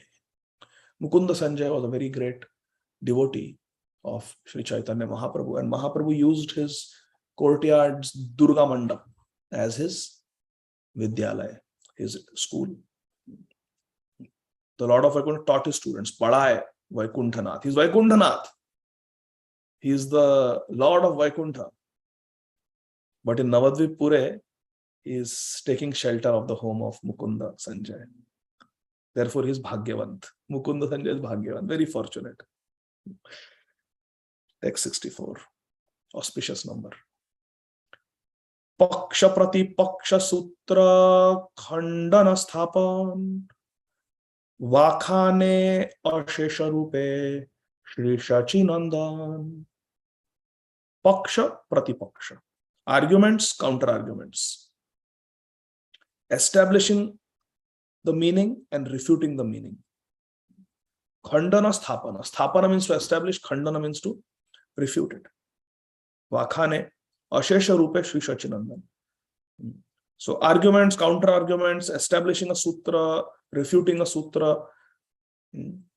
Mukunda Sanjaya was a very great devotee of Sri Chaitanya Mahaprabhu, and Mahaprabhu used his courtyard's Durga Mandap as his Vidyalaya, his school. The Lord of Vaikuntha taught his students, Padaya Vaikuntanath. He's Vaikuntanath. He is the Lord of Vaikuntha. But in Navadvip Pure, he is taking shelter of the home of Mukunda Sanjay. Therefore, he is Bhagyavant. Mukunda Sanjay is Bhagyavant, very fortunate. Text 64, auspicious number. Paksha Prati Paksha Sutra Khandana Sthapan Vakhane Ashesha Rupe Shri Shachinandan. Paksha Prati Paksha. Arguments, counter arguments. Establishing the meaning and refuting the meaning. Khandana Sthapana. Sthapana means to establish, Khandana means to refute it. Vakhane Ashesha Rupe Shri Shachinandan. So arguments, counter arguments, establishing a sutra, refuting a sutra,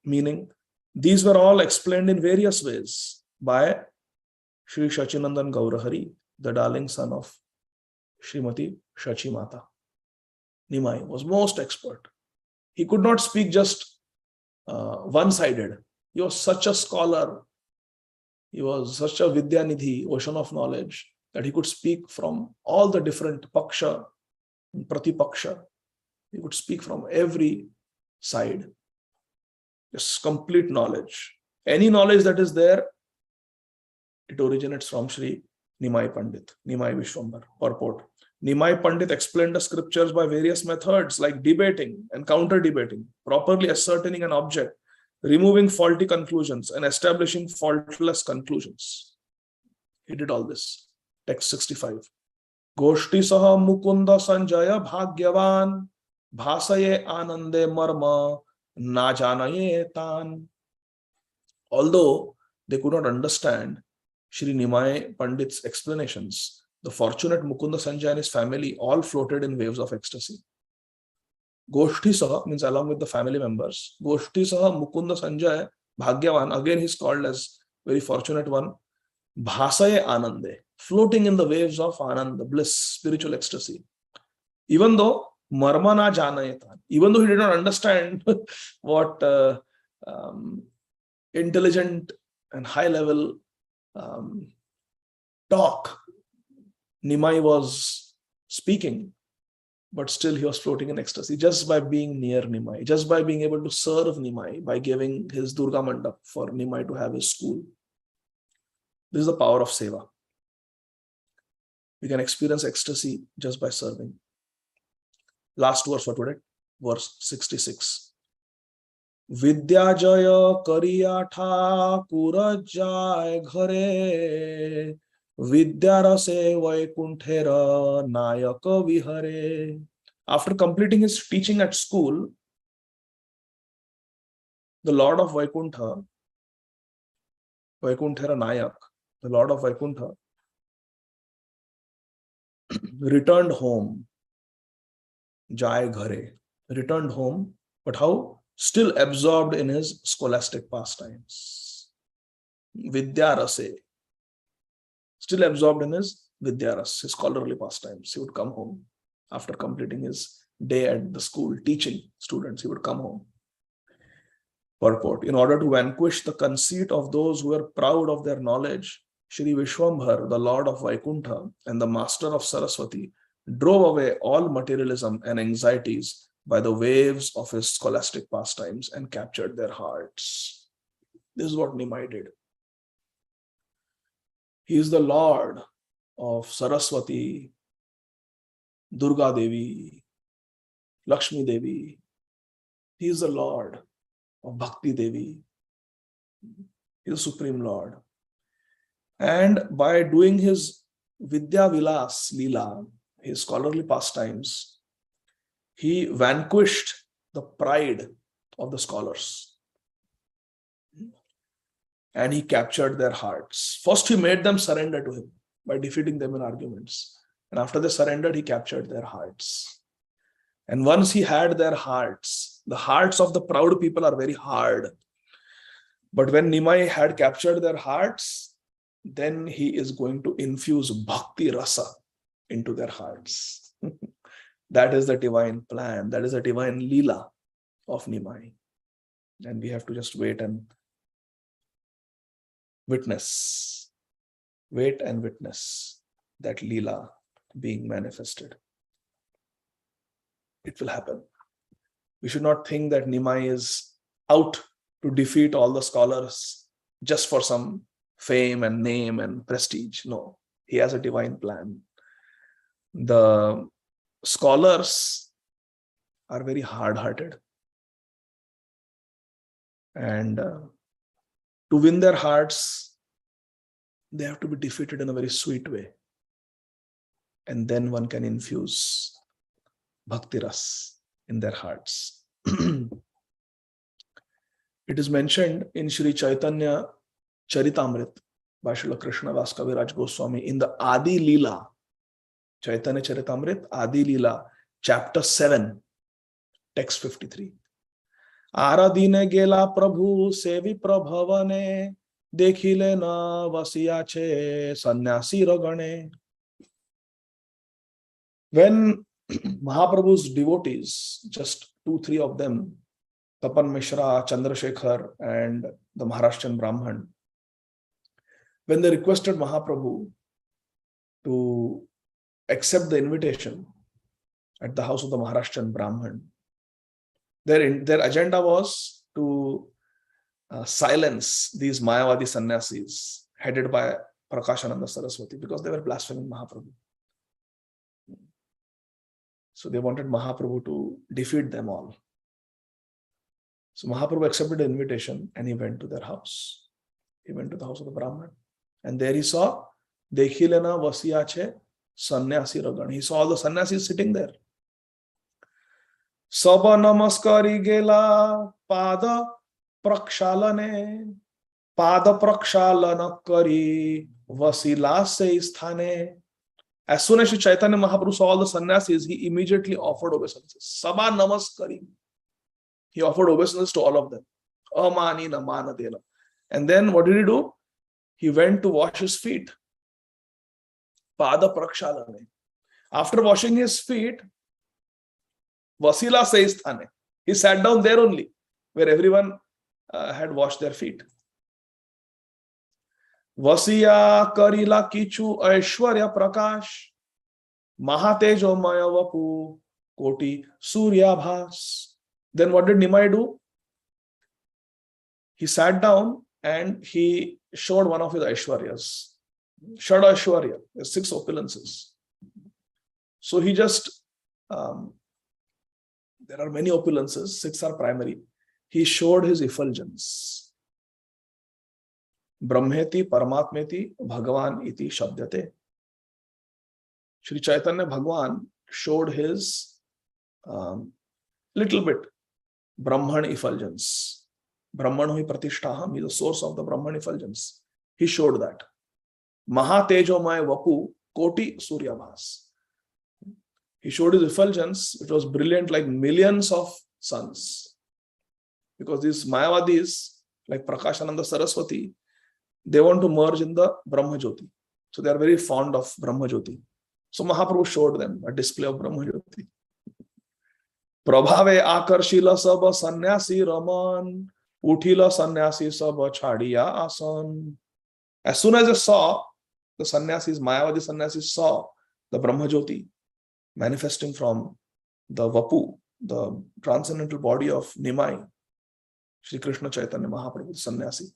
meaning. These were all explained in various ways by Shri Shachinandan Gaurahari, the darling son of Srimati Shachimata. Nimai was most expert. He could not speak just one-sided. He was such a scholar. He was such a Vidyanidhi, ocean of knowledge, that he could speak from all the different paksha, pratipaksha. He could speak from every side. Just complete knowledge. Any knowledge that is there, it originates from Sri Nimai Pandit, Nimai Vishwambar. Purport: Nimai Pandit explained the scriptures by various methods like debating and counter-debating, properly ascertaining an object, removing faulty conclusions, and establishing faultless conclusions. He did all this. Text 65. Goshti saha mukunda sanjaya bhagyavan bhasaye anande marma na janayetan. Although they could not understand Shri Nimai Pandit's explanations, the fortunate Mukunda Sanjay and his family all floated in waves of ecstasy. Goshti Saha means along with the family members. Goshti Saha Mukunda Sanjay Bhagyavan, again he is called as very fortunate one. Bhasaye Anande, floating in the waves of Anand, bliss, spiritual ecstasy. Even though Marma na janayatan, even though he did not understand what intelligent and high level talk Nimai was speaking, but still he was floating in ecstasy just by being near Nimai, just by being able to serve Nimai, by giving his Durga Mandap for Nimai to have his school. This is the power of Seva. We can experience ecstasy just by serving. Last verse for today, verse 66. Vidya jaya kariya thakur jai ghare, Vidya rase vaikunthera nayaka vihare. After completing his teaching at school, the Lord of Vaikuntha, Vaikunthera Nayak, the Lord of Vaikuntha, returned home. Jai ghare, returned home, but how? Still absorbed in his scholastic pastimes. Vidya rase, still absorbed in his Vidyaras, his scholarly pastimes. He would come home after completing his day at the school teaching students. He would come home. Purport: in order to vanquish the conceit of those who were proud of their knowledge, Shri Vishwambhar, the Lord of Vaikuntha and the Master of Saraswati, drove away all materialism and anxieties by the waves of his scholastic pastimes and captured their hearts. This is what Nimai did. He is the Lord of Saraswati, Durga Devi, Lakshmi Devi. He is the Lord of Bhakti Devi. He is the Supreme Lord. And by doing his Vidya Vilas Leela, his scholarly pastimes, he vanquished the pride of the scholars. And he captured their hearts. First, he made them surrender to him by defeating them in arguments. And after they surrendered, he captured their hearts. And once he had their hearts, the hearts of the proud people are very hard. But when Nimai had captured their hearts, then he is going to infuse bhakti rasa into their hearts. That is the divine plan. That is the divine leela of Nimai. And we have to just wait and witness. Wait and witness that leela being manifested. It will happen. We should not think that Nimai is out to defeat all the scholars just for some fame and name and prestige. No, he has a divine plan. The scholars are very hard-hearted. And to win their hearts, they have to be defeated in a very sweet way. And then one can infuse bhakti ras in their hearts. It is mentioned in Sri Caitanya Charitamrit by Srila Krishnadas Kaviraj Goswami in the Adi Leela, Chaitanya Charitamrit, Adi Leela, chapter 7, text 53. Aradine gela prabhu sevi prabhavane, dekhile na vasiyache sannyasi ragane. When Mahaprabhu's devotees, just 2-3 of them, Tapan Mishra, Chandrasekhar, and the Maharashtrian Brahman, when they requested Mahaprabhu to accept the invitation at the house of the Maharashtrian Brahman, their agenda was to silence these Mayavadi sannyasis headed by Prakashananda Saraswati, because they were blaspheming Mahaprabhu. So they wanted Mahaprabhu to defeat them all. So Mahaprabhu accepted the invitation and he went to their house. He went to the house of the Brahman. And there he saw Dekhilena Vasiyache Sannyasi Ragan. He saw all the sannyasis sitting there. Saba namaskari gela पाद प्रक्षालने, पाद प्रक्षालन करी वसीला से स्थाने. As soon as Sri Chaitanya Mahaprabhu saw all the sannyasis, he immediately offered obeisances. Sabha namaskari. He offered obeisances to all of them. Amanina manadena. And then what did he do? He went to wash his feet. Pada prakshalane. After washing his feet, Vasila says Thane. He sat down there only, where everyone had washed their feet. Vasiya karila kichu aishwarya prakash. Mahatejo maya vapu koti surya bhas. Then what did Nimai do? He sat down and he showed one of his Aishwaryas. Shad Aishwarya, 6 opulences. So he just, there are many opulences, 6 are primary. He showed his effulgence. Brahmeti, Paramatmeti, Bhagavan iti Shabdyate. Sri Chaitanya Bhagavan showed his little bit Brahman effulgence. Brahman hui pratishtaham, he is the source of the Brahman effulgence. He showed that. Mahatejomaya vapu koti suryabhas. He showed his effulgence, it was brilliant like millions of suns. Because these Mayavadis, like Prakashananda Saraswati, they want to merge in the Brahma Jyoti. So they are very fond of Brahma Jyoti. So Mahaprabhu showed them a display of Brahma Jyoti. Prabhave akarshila sab sannyasi raman, uthila sannyasi sab chadiya asan. As soon as they saw the sannyasis, Mayavadi sannyasis saw the Brahma Jyoti manifesting from the Vapu, the transcendental body of Nimai, Sri Krishna Chaitanya Mahaprabhu, the sannyasi.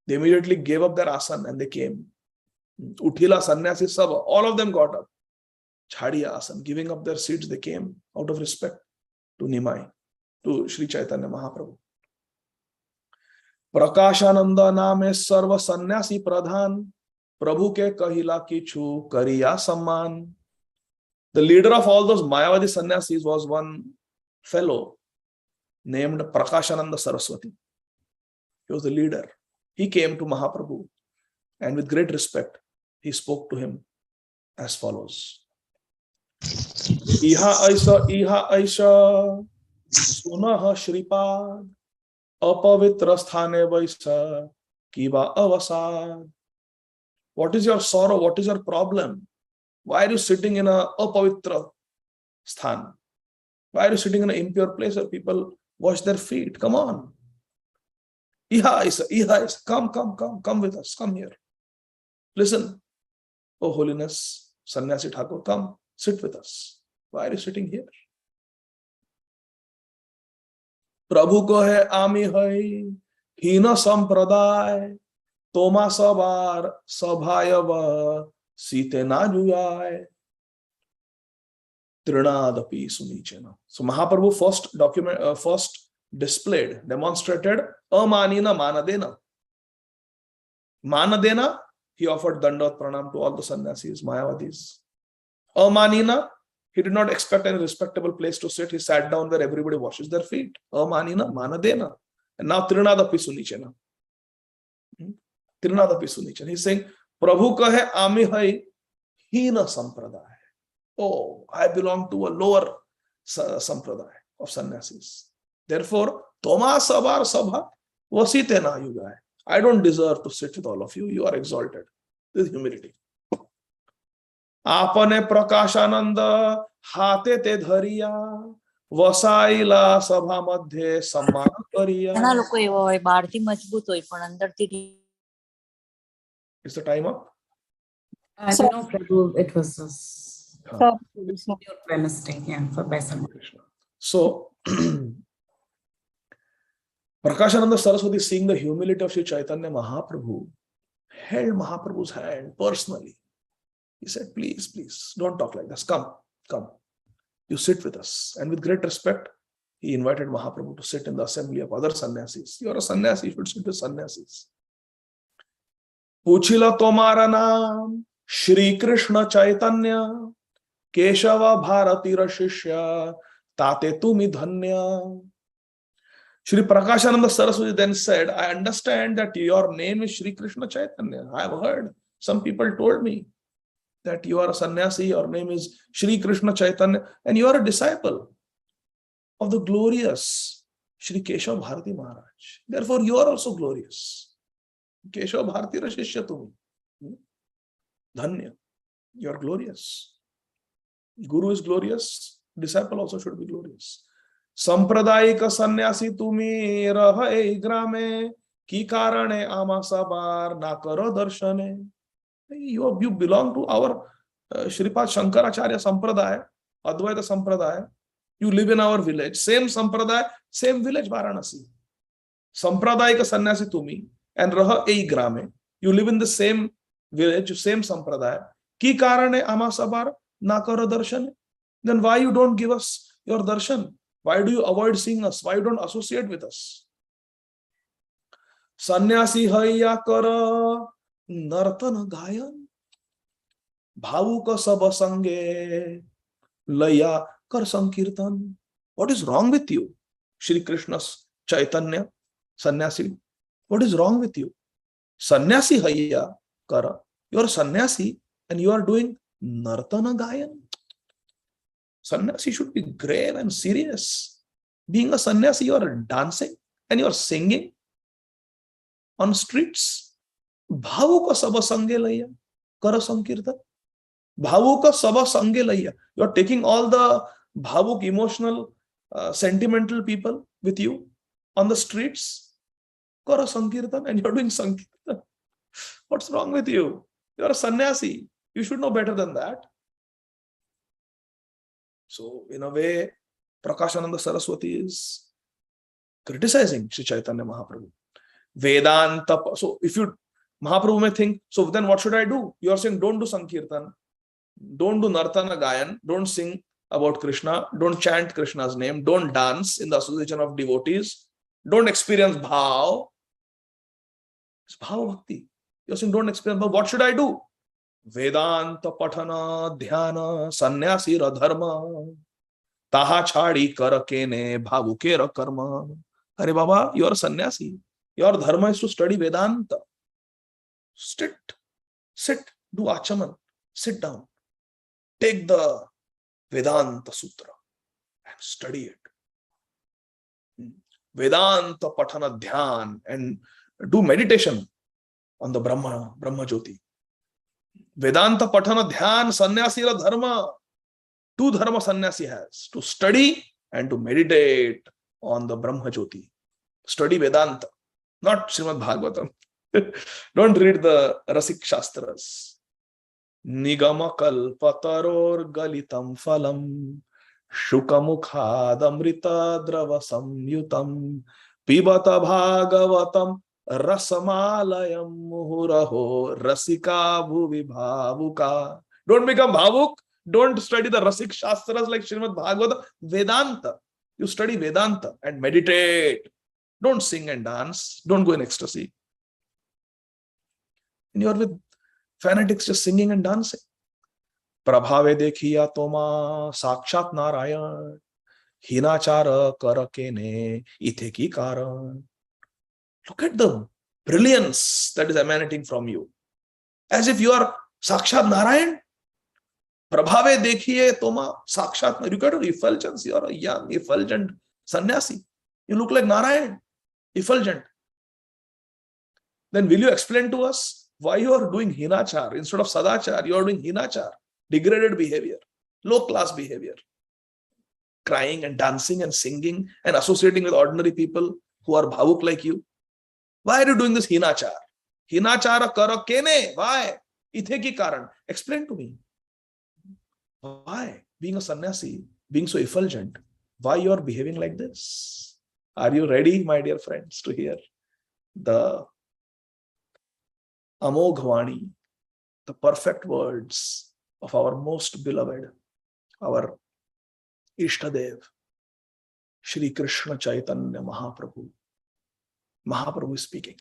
They immediately gave up their asan and they came. Uthila sannyasi sab, all of them got up. Chadiya asan, giving up their seats, they came out of respect to Nimai, to Sri Chaitanya Mahaprabhu. Prakashananda name sarva sannyasi pradhan, Prabhu ke kahila kichu kariya samman. The leader of all those Mayavadi sannyasis was one fellow named Prakashananda Saraswati. He was the leader. He came to Mahaprabhu and with great respect, he spoke to him as follows. Iha aisha, sunaha shripad, apavitra sthane vaisa, kiva avasad. What is your sorrow? What is your problem? Why are you sitting in a apavitra sthan? Why are you sitting in an impure place where people wash their feet? Come on. Iha Isa, come with us, come here. Listen, oh holiness, Sannyasi Thakur, come, sit with us. Why are you sitting here? Prabhu ko hai ami hai, hina sampradaay, toma sabar sabhayava, site na juyay, trinadapi sunichena. So Mahaprabhu first demonstrated amanina manadena. Manadena, he offered dandavat pranam to all the sannyasis, Mayavadis. Amanina, he did not expect any respectable place to sit. He sat down where everybody washes their feet. Amanina manadena. And now trinadapi sunichena. Trinadapi sunichena. He's saying, Prabhu kahe ami hai hina sampradaya. Oh, I belong to a lower sampradaya of sannyasis. Therefore, Toma Sabar Sabha Vasitena Yugai. I don't deserve to sit with all of you. You are exalted. This is humility. Apane Prakashananda Hate Te Dhariya Vasaila Sabha Madhye Sammana Kariya. ઘણા લોકો એવા હોય બહારથી મજબૂત હોય પણ અંદરથી. Is the time up? No, Prabhu, it was your Wednesday, yeah, for Baisam. So, Prakashananda Saraswati, seeing the humility of Sri Chaitanya Mahaprabhu, held Mahaprabhu's hand personally. He said, please, don't talk like this. Come. You sit with us. And with great respect, he invited Mahaprabhu to sit in the assembly of other sannyasis. You are a sannyasi, you should sit with sannyasis. Puchila tomara naam, Shri Krishna Chaitanya, Keshava Bharatira Shishya, Tate tumi dhanya. Shri Prakashananda Saraswati then said, I understand that your name is Shri Krishna Chaitanya. I have heard. Some people told me that you are a sannyasi, your name is Shri Krishna Chaitanya, and you are a disciple of the glorious Shri Keshav Bharati Maharaj. Therefore, you are also glorious. Keshav Bharati Rashishya Tumi. Dhanya. You are glorious. Guru is glorious. Disciple also should be glorious. Sampradayika sannyasi tumi rahe grame ki karane amasa bar na karo darshane. You belong to our Shripad Shankaracharya Sampradaya, Advaita Sampradaya. You live in our village. Same Sampradaya, same village, Varanasi. Sampradayika sannyasi tumi and raha ei grame. You live in the same village, same Sampradaya. Ki karane amasa bar na karo darshane. Then why you don't give us your darshan? Why do you avoid seeing us? Why you don't associate with us? Sannyasi haiya kara nartana gayan bhavuka sab sange laya kar sankirtan. What is wrong with you? Shri Krishna's Chaitanya sannyasi. What is wrong with you? Sannyasi haiya kara. You are a sannyasi and you are doing nartana gayan. Sannyasi should be grave and serious. Being a sannyasi, you are dancing and you are singing on streets. Bhavuka saba sangelaya kara sankirtan. Bhavuka saba sangelaya. You are taking all the bhavuk, emotional, sentimental people with you on the streets. Kara sankirtan, and you are doing sankirtan. What's wrong with you? You are a sannyasi. You should know better than that. So, in a way, Prakashananda Saraswati is criticizing Sri Chaitanya Mahaprabhu. Vedanta. So, if you, Mahaprabhu may think, so then what should I do? You are saying, don't do Sankirtan, don't do Nartana Gayan, don't sing about Krishna, don't chant Krishna's name, don't dance in the association of devotees, don't experience bhav. It's bhav bhakti. You are saying, don't experience bhav. What should I do? Vedanta Patana Dhyana Sannyasi Radharma Taha Chadi Karakene Bhavukera Karma. Hare Baba, you are a sannyasi. Your dharma is to study Vedanta. Sit, do Achaman, sit down. Take the Vedanta Sutra and study it. Vedanta Patana Dhyan and do meditation on the Brahma Jyoti. Vedanta Patana Dhyan Sannyasi Ra Dharma. Two dharma sannyasi has, to study and to meditate on the Brahma Jyoti. Study Vedanta, not Srimad Bhagavatam. Don't read the Rasik Shastras. Nigama kalpataror galitam phalam shukamukhadamrita drava samyutam pibata bhagavatam rasamalayam muhuraho rasika bhuvi bhavuka. Don't become bhavuk. Don't study the Rasik Shastras like Srimad Bhagavata. Vedanta. You study Vedanta and meditate. Don't sing and dance. Don't go in ecstasy. And you're with fanatics just singing and dancing. Prabhave dekhiya toma sakshat narayan hinachara karakene ithe ki karan. Look at the brilliance that is emanating from you. As if you are Sakshat Narayan. Prabhave dekhiye toma sakshat. You got effulgence. You are a young, effulgent sannyasi. You look like Narayan, effulgent. Then will you explain to us why you are doing hinachar instead of sadachar? You are doing hinachar, degraded behavior, low class behavior, crying and dancing and singing and associating with ordinary people who are bhavuk like you. Why are you doing this hinachar? Hinachara kara kene. Why? Ithe ki karan. Explain to me. Why, being a sannyasi, being so effulgent, why you are behaving like this? Are you ready, my dear friends, to hear the Amoghvani, the perfect words of our most beloved, our Ishtadev, Shri Krishna Chaitanya Mahaprabhu. Mahaprabhu is speaking.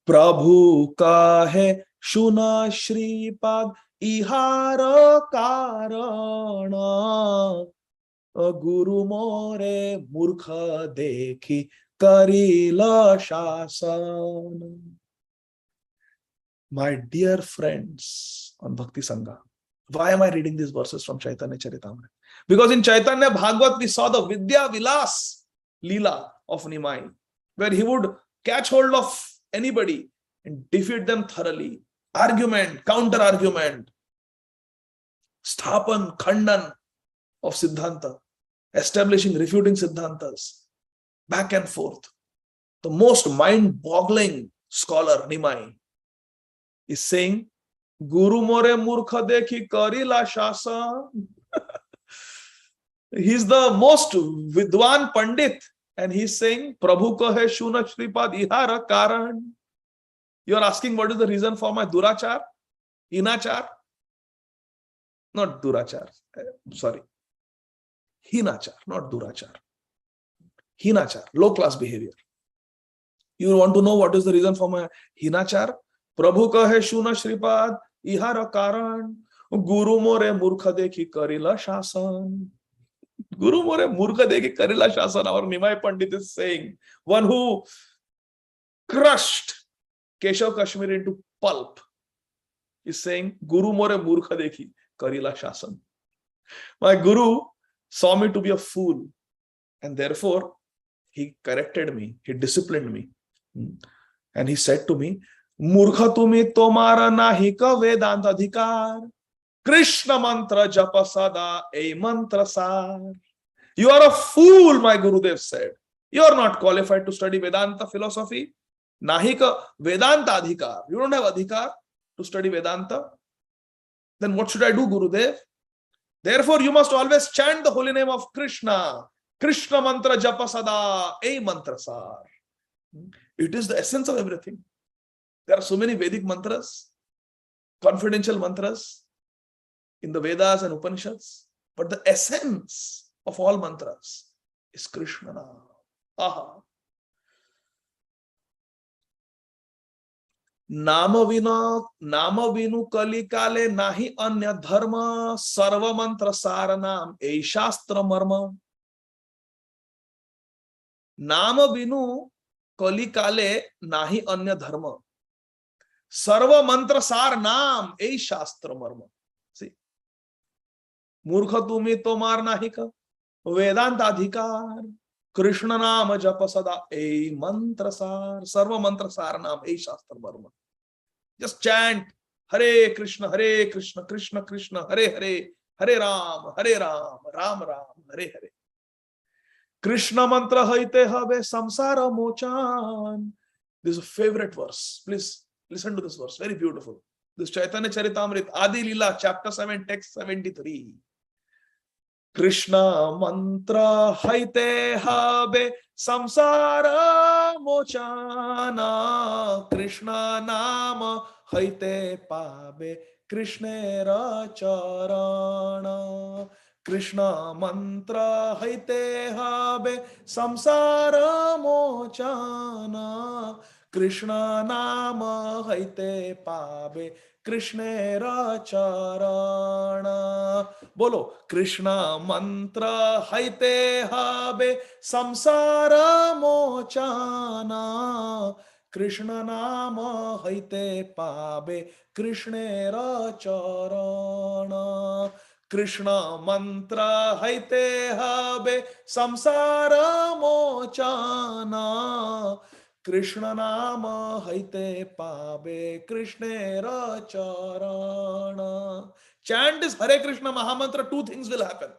Prabhu kahe shuna Shripad ihara karana Guru more murkha dekhi karila shasan. My dear friends on Bhakti Sangha, why am I reading these verses from Chaitanya Charitamrita? Because in Chaitanya Bhagavat we saw the Vidya Vilas Leela of Nimai, where he would catch hold of anybody and defeat them thoroughly. Argument, counter argument, sthapan, khandan of Siddhanta, establishing, refuting Siddhantas, back and forth. The most mind-boggling scholar, Nimai, is saying, Guru more murkha dekhi karila shasa. He's the most Vidwan Pandit, and he's saying, Prabhu kahe shuna shripad ihara karan. You're asking what is the reason for my durachar? Inachar? Not durachar. Sorry. Hinachar, not durachar. Hinachar, low class behavior. You want to know what is the reason for my hinachar? Prabhu kahe shuna shripad ihara karan. Guru more murkha dekhi karila shasan. Guru more murkha dekhi karila shasan. Our Nimai Pandit is saying, one who crushed Keshav Kashmir into pulp, is saying, Guru more murkha dekhi karila shasan. My Guru saw me to be a fool, and therefore he corrected me, he disciplined me. And he said to me, Murkha tumi tomara nahi ka Vedant adhikar. Krishna mantra japa sada a mantra sar. You are a fool, my Gurudev said. You are not qualified to study Vedanta philosophy. Nahi ka Vedanta adhikar. You don't have adhikar to study Vedanta. Then what should I do, Gurudev? Therefore, you must always chant the holy name of Krishna. Krishna mantra japa sada a mantra sar. It is the essence of everything. There are so many Vedic mantras, confidential mantras in the Vedas and Upanishads, but the essence of all mantras is Krishna. Aha. Nama vinu kali kale nahi anya dharma sarva mantra saranam ei shastra marma. Nama vinu kali kale nahi anya dharma sarva mantra saranam ei shastra marma. See, murkha tumi tomar nahi ka Vedanta adhikar. Krishna nama japa sada a mantra sar. Sarva mantra saranam ei shastra marma. Just chant Hare Krishna, Krishna Krishna, Hare Hare, Hare Ram, Ram Ram, Hare Hare. Krishna mantra haite habe samsara mochan. This is a favorite verse. Please listen to this verse. Very beautiful. This Chaitanya Charitamrita, Adi Lila, chapter 7, text 73. Krishna mantra haite habe samsara mochana. Krishna nama haite pabe Krishnera charana. Krishna mantra haite habe samsara mochana. Krishna nama haite pabe Krishnera charana. Bolo, Krishna mantra haite habe samsara mochana. Krishna nama haite pabe Krishnera charana. Krishna mantra haite habe samsara mochana. Krishna nama haite pabe Krishnera charana. Chant is Hare Krishna Mahamantra, two things will happen.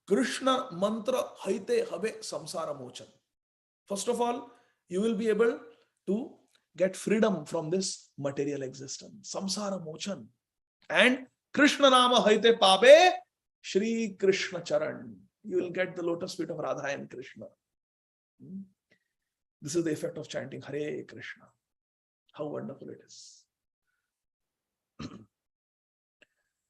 Krishna mantra haite habe samsara mochan. First of all, you will be able to get freedom from this material existence. Samsara mochan. And Krishna nama haite pabe Shri Krishna charan. You will get the lotus feet of Radha and Krishna. This is the effect of chanting Hare Krishna. How wonderful it is.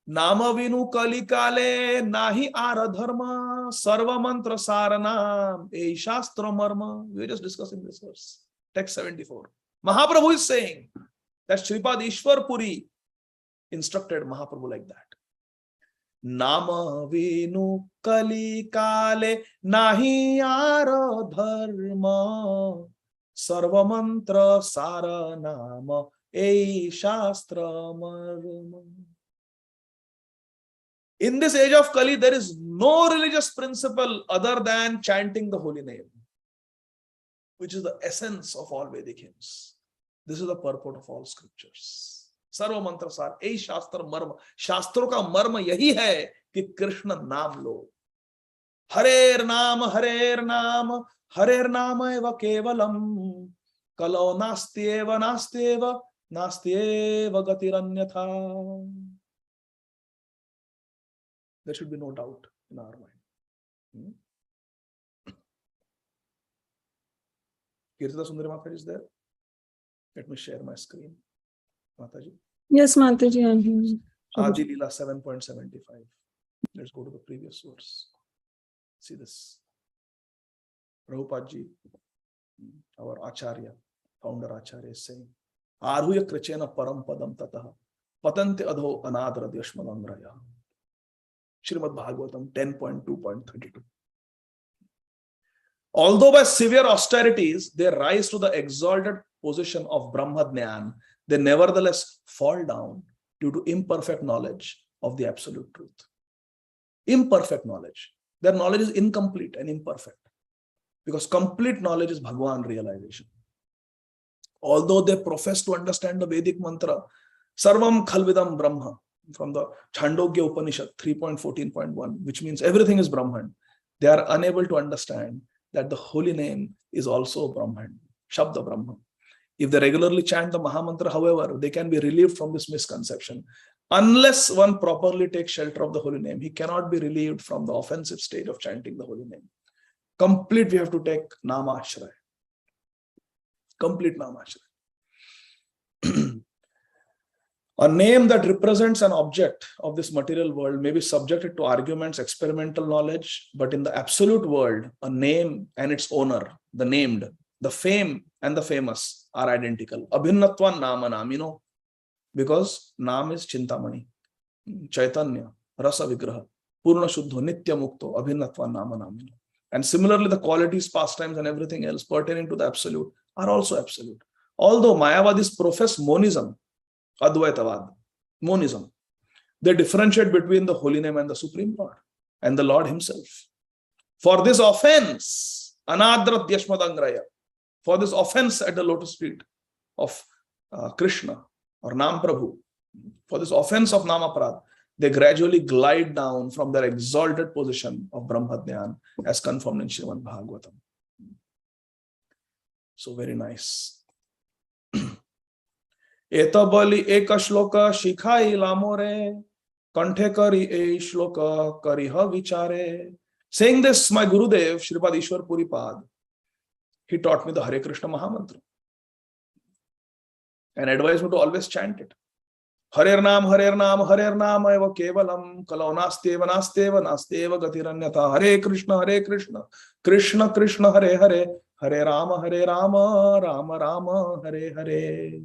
Nama vinu kali kale nahi ara dharma sarva mantra saranam ei shastra marma. We were just discussing this verse. Text 74. Mahaprabhu is saying that Shripad Ishwar Puri instructed Mahaprabhu like that. Nama vinu kali kale nahi aro dharma sarva mantra sara nama ei shastra marma. In this age of Kali, there is no religious principle other than chanting the holy name, which is the essence of all Vedic hymns. This is the purport of all scriptures. Sarva mantra sar, ei shastra marma. Shastro ka marma yahi hai कि कृष्ण नाम लो. हरेर नाम एव केवलम कलो नास्त्येव गतिरन्यथा. There should be no doubt in our mind. Kirtita Sundari Mataji is there. Let me share my screen. Mataji. Yes, Mataji, I'm here. Adi Leela 7.75. Let's go to the previous verse. See this. Prabhupada ji, our Acharya, founder Acharya, is saying, Arhuya krichena param padam tataha patante adho anadra dyashmadangraya. Srimad Bhagavatam 10.2.32. Although by severe austerities they rise to the exalted position of Brahma Jnana, they nevertheless fall down due to imperfect knowledge of the absolute truth. Imperfect knowledge. Their knowledge is incomplete and imperfect. Because complete knowledge is Bhagavan realization. Although they profess to understand the Vedic mantra, Sarvam Khalvidam Brahma, from the Chandogya Upanishad 3.14.1, which means everything is Brahman, they are unable to understand that the holy name is also Brahman, Shabda Brahma. If they regularly chant the Mahamantra, however, they can be relieved from this misconception. Unless one properly takes shelter of the holy name, he cannot be relieved from the offensive state of chanting the holy name. Complete, we have to take Nama Ashray. Complete Nama Ashray. A name that represents an object of this material world may be subjected to arguments, experimental knowledge, but in the absolute world, a name and its owner, the named, the fame and the famous are identical. Abhinnatvan Nama Namino, because Nam is Chintamani, Caitanya, Rasa Vigraha, Purna Shuddho, Nitya Mukto, Abhinnatvan Nama Namino. And similarly, the qualities, pastimes, and everything else pertaining to the absolute are also absolute. Although Mayavadis profess monism, Advaitavad, monism, they differentiate between the holy name and the Supreme Lord and the Lord Himself. For this offense, Anadrat Yashmadangraya, for this offense at the lotus feet of Krishna or Nam Prabhu, for this offense of Namaprad, they gradually glide down from their exalted position of Brahmadhyan as confirmed in Srimad Bhagavatam. So very nice. Etabali eka shloka shikhai lamore kanthe kari e shloka kariha vichare. Saying this, my Gurudev, Shripad Ishwar Puripad, he taught me the Hare Krishna Mahamantra and advised me to always chant it. Harer Nam eva kevalam kalau nasteva gatiranyata. Hare Krishna, Krishna Krishna Hare Hare, Hare Rama, Rama Rama, Hare Hare.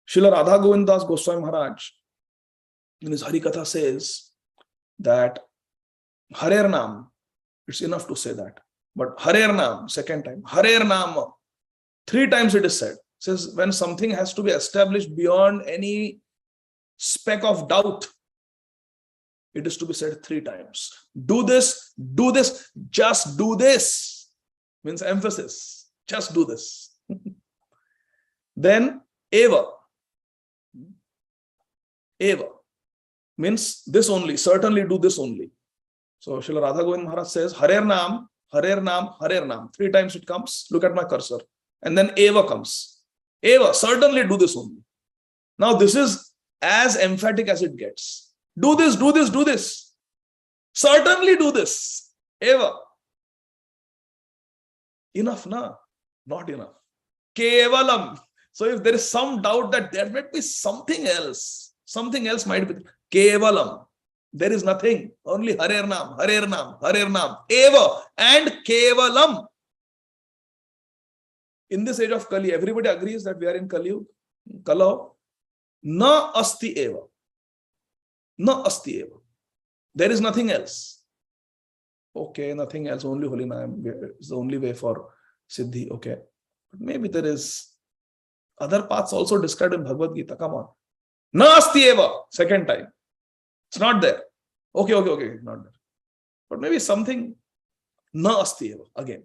Srila Radha Govind Das Goswami Maharaj in his Harikatha says that Harer Nam, it's enough to say that, but Harer Nam, second time, Harer Nam, 3 times it is said. It says when something has to be established beyond any speck of doubt, it is to be said 3 times. Do this, just do this. Means emphasis, just do this. Then Eva. Eva means this only, certainly do this only. So Srila Radha Govind Maharaj says, Harer Nam, 3 times it comes. Look at my cursor. And then Eva comes. Eva, certainly do this only. Now this is as emphatic as it gets. Do this. Certainly do this. Eva. Enough, na? Not enough. Kevalam. So if there is some doubt that there might be something else might be. Kevalam. There is nothing. Only Harer Nam. Eva and Kevalam. In this age of Kali, everybody agrees that we are in Kali. Kalau na asti eva. Na asti eva. There is nothing else. Okay, nothing else, only holy name is the only way for Siddhi. Okay. But maybe there is other paths also described in Bhagavad Gita. Come on. Na asti eva. Second time. It's not there. Okay, not there. But maybe something na asti eva again.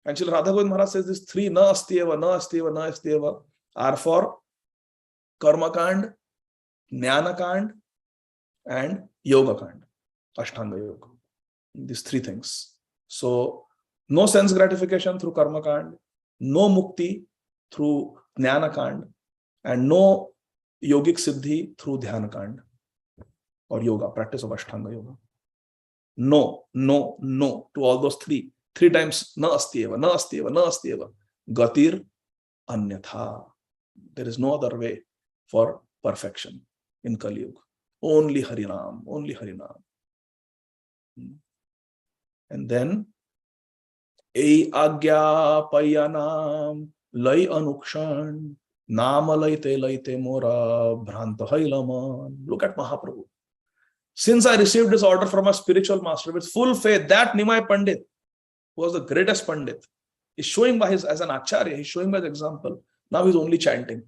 And Srila Radha Govind Maharaj says these three na asti eva, na asti eva, na asti eva are for karma kand, jnana kand, and yoga kand, ashtanga yoga. These three things. So no sense gratification through karma kand, no mukti through jnana kand, and no yogic siddhi through dhyana kand or yoga, practice of ashtanga yoga. No to all those three. Three times na asti eva, na asti eva, na asti eva. Gatir anyatha. There is no other way for perfection in Kali Yuga. Only Harinam, only Harinam. And then ei agya payanam lai anukshan nama laite mora bhranta hailaman. Look at Mahaprabhu. Since I received this order from a spiritual master with full faith, that Nimai Pandit, who was the greatest Pandit, is showing by his, as an Acharya, he's showing by the example. Now he's only chanting.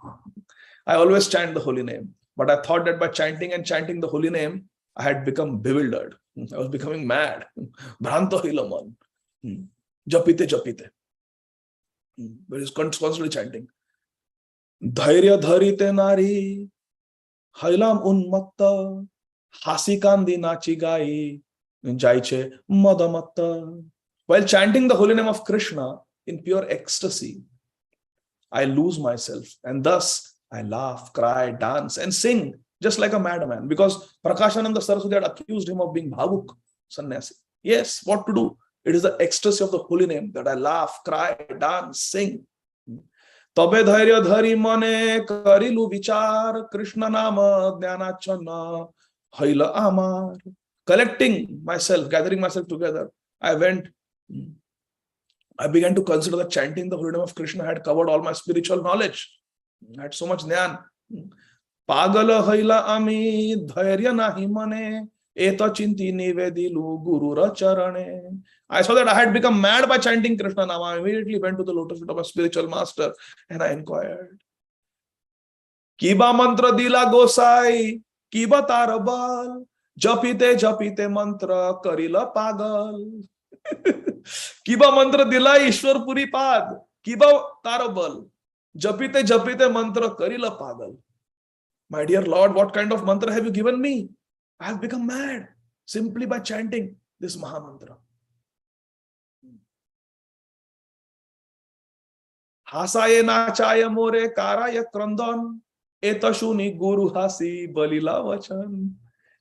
I always chant the holy name, but I thought that by chanting the holy name, I had become bewildered. I was becoming mad. Bhranta hilaman. Japite. But he's constantly chanting. Dhairya dharite nari, hailam unmatta, hasikandi nachi gai, jaiche madamatta. While chanting the holy name of Krishna in pure ecstasy, I lose myself, and thus I laugh, cry, dance, and sing just like a madman. Because Prakashananda Saraswati had accused him of being bhavuk, sannyasi. Yes, what to do? It is the ecstasy of the holy name that I laugh, cry, dance, sing. Tabe dhairya dhari mane karilu vichar Krishna nama jnanachana haila amar. Collecting myself, gathering myself together, I began to consider that chanting the holy name of Krishna had covered all my spiritual knowledge. I had so much jnana. Pagala haila ami dhairya nahi mane eta chinti nivedilu gurura charane. I saw that I had become mad by chanting Krishna Nama. I immediately went to the lotus feet of a spiritual master and I inquired. Kiba mantra dila gosai, kiba tarabal, japite mantra karila pagal. Kiba mantra dila Ishwar Puri Pad, kiba tarabal, japite mantra karila pagal. My dear Lord, what kind of mantra have you given me? I have become mad simply by chanting this Maha Mantra. Hasaye nachaya more karaya krandon etashuni guru hasi balila vachan.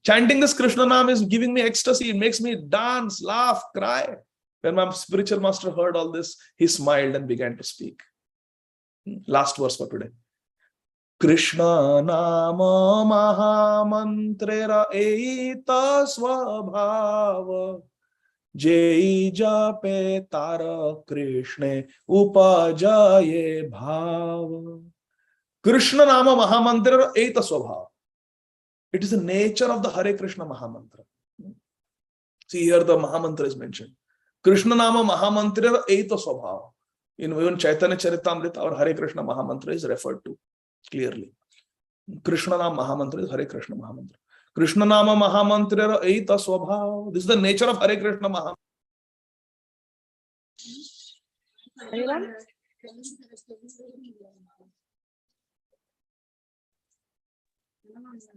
Chanting this Krishna Nam is giving me ecstasy. It makes me dance, laugh, cry. When my spiritual master heard all this, he smiled and began to speak. Last verse for today. Krishna Nama Maha Mantrera Eita Swabhava Jai Jape Tara Krishna Upajaye Bhava. Krishna Nama Maha Mantrera Eita Swabhava. It is the nature of the Hare Krishna Maha Mantra. See here the Maha Mantra is mentioned. Krishna Nama Maha Mantrera Eita Swabhava. In even Chaitanya Charitamrita, our Hare Krishna Maha Mantra is referred to clearly. Krishna Nama Maha Mantra is Hare Krishna Maha Mantra. Krishna Nama Maha Mantrera Eita Swabhava. This is the nature of Hare Krishna Maha.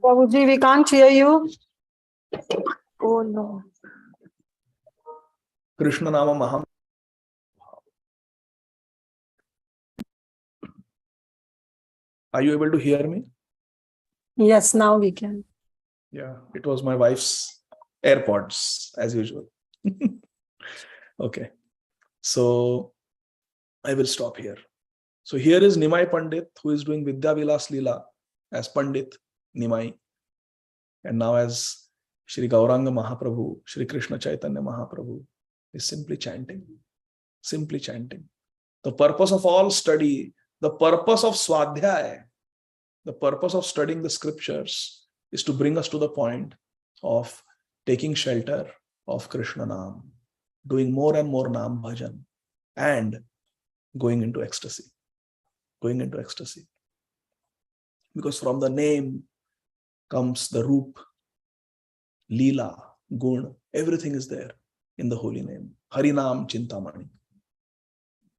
Prabhuji, we can't hear you. Oh no. Krishna Nama Maha. Are you able to hear me? Yes, now we can. Yeah, it was my wife's AirPods as usual. Okay, so I will stop here. So here is Nimai Pandit, who is doing Vidya Vilas Leela as Pandit Nimai, and now as Shri Gauranga Mahaprabhu, Shri Krishna Chaitanya Mahaprabhu is simply chanting. Simply chanting. The purpose of all study, the purpose of Swadhyaya, the purpose of studying the scriptures is to bring us to the point of taking shelter of Krishna Nam, doing more and more Nam Bhajan, and going into ecstasy. Going into ecstasy. Because from the name comes the Roop, Leela, Gun, everything is there in the holy name. Harinam Chintamani.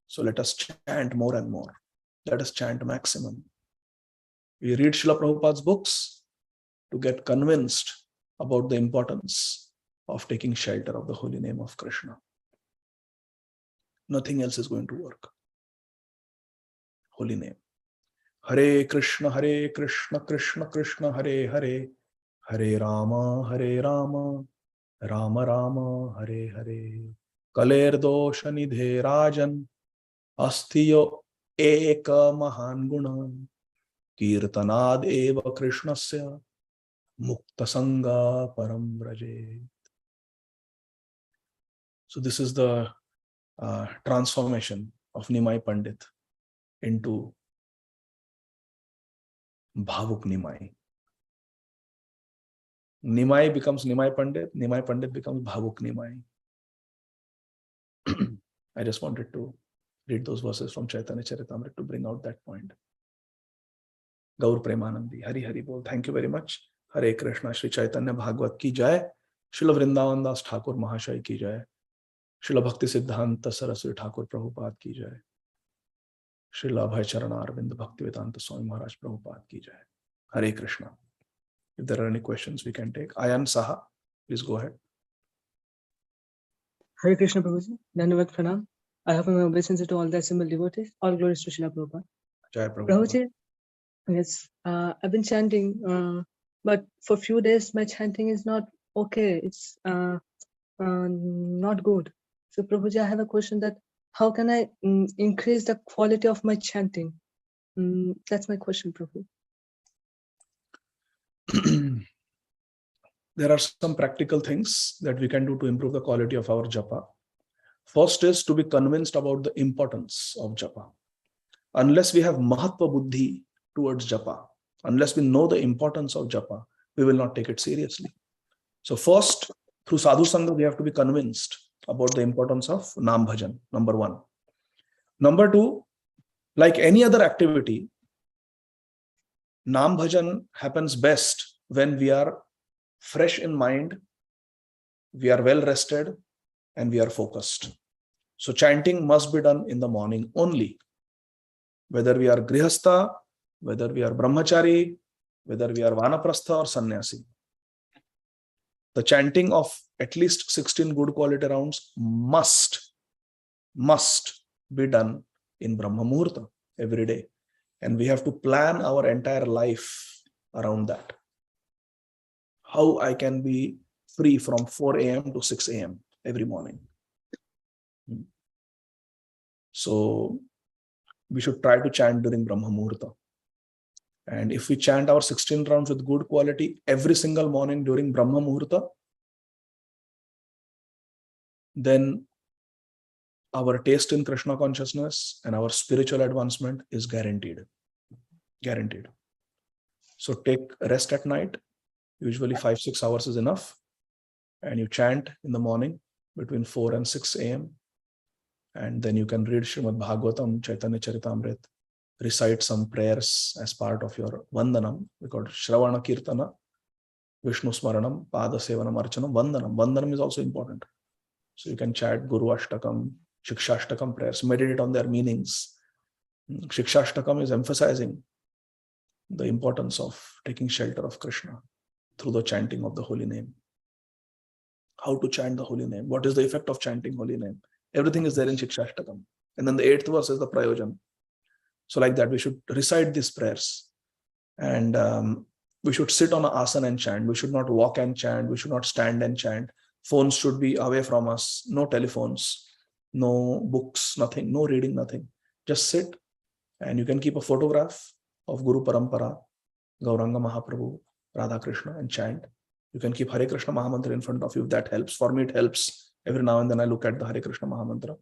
So let us chant more and more. Let us chant maximum. We read Srila Prabhupada's books to get convinced about the importance of taking shelter of the holy name of Krishna. Nothing else is going to work. Holy name. Hare Krishna, Krishna Krishna, Hare Hare, Hare Rama, Rama Rama, Hare Hare. Kaler dosha nidhe rajan, astiyo eka mahan guna, kirtanad eva Krishnasya, mukta sangha param vraje. So this is the transformation of Nimai Pandit into Bhavuk Nimai. Nimai becomes Nimai Pandit becomes Bhavuk Nimai. I just wanted to read those verses from Chaitanya Charitamrita to bring out that point. Gaur Premanandi, Hari Hari Bol. Thank you very much. Hare Krishna, Shri Chaitanya Bhagavad ki jai. Srila Vrindavan Das Thakur Mahashai ki jai. Srila Bhakti Siddhanta Saraswati Thakur Prabhupada ki jai. Srila Abhay Charana Arvind Bhaktivedanta Swami Maharaj Prabhupada ki jai. Hare Krishna. If there are any questions we can take. Ayan Saha, please go ahead. Hare Krishna Prabhuji, Dhanavad Pranam. I have my obeisance to all the assembled devotees. All glories to Srila Prabhupada. Jai Prabhupada. Prabhuji, yes, I've been chanting, but for few days my chanting is not okay. It's not good. So Prabhuji, I have a question that how can I increase the quality of my chanting? That's my question, Prabhu. There are some practical things that we can do to improve the quality of our japa. First is to be convinced about the importance of japa. Unless we have mahatva buddhi towards japa, unless we know the importance of japa, we will not take it seriously. So first, through sadhu sangha, we have to be convinced about the importance of Nam Bhajan, number one. Number two, like any other activity, Nam Bhajan happens best when we are fresh in mind, we are well rested, and we are focused. So chanting must be done in the morning only. Whether we are grihastha, whether we are brahmachari, whether we are vanaprastha or sannyasi. The chanting of at least 16 good quality rounds must be done in Brahma Muhurta every day. And we have to plan our entire life around that. How I can be free from 4 a.m. to 6 a.m. every morning. So we should try to chant during Brahma Muhurta. And if we chant our 16 rounds with good quality every single morning during Brahma Muhurta, then our taste in Krishna consciousness and our spiritual advancement is guaranteed. Guaranteed. So take rest at night. Usually 5-6 hours is enough. And you chant in the morning between 4 and 6 a.m. And then you can read Srimad Bhagavatam, Chaitanya Charitamrita, recite some prayers as part of your Vandanam. We call it Shravana Kirtana, Vishnu Smaranam, Pada Sevanam Archanam, Vandanam. Vandanam is also important. So you can chant Guru Ashtakam, Shikshashtakam prayers, meditate on their meanings. Shikshashtakam is emphasizing the importance of taking shelter of Krishna through the chanting of the holy name. How to chant the holy name? What is the effect of chanting holy name? Everything is there in Shikshashtakam. And then the 8th verse is the Prayojan. So like that, we should recite these prayers. And we should sit on an asana and chant. We should not walk and chant. We should not stand and chant. Phones should be away from us. No telephones, no books, nothing, no reading, nothing. Just sit, and you can keep a photograph of Guru Parampara, Gauranga Mahaprabhu, Radha Krishna, and chant. You can keep Hare Krishna Mahamantra in front of you if that helps. For me, it helps. Every now and then I look at the Hare Krishna Mahamantra.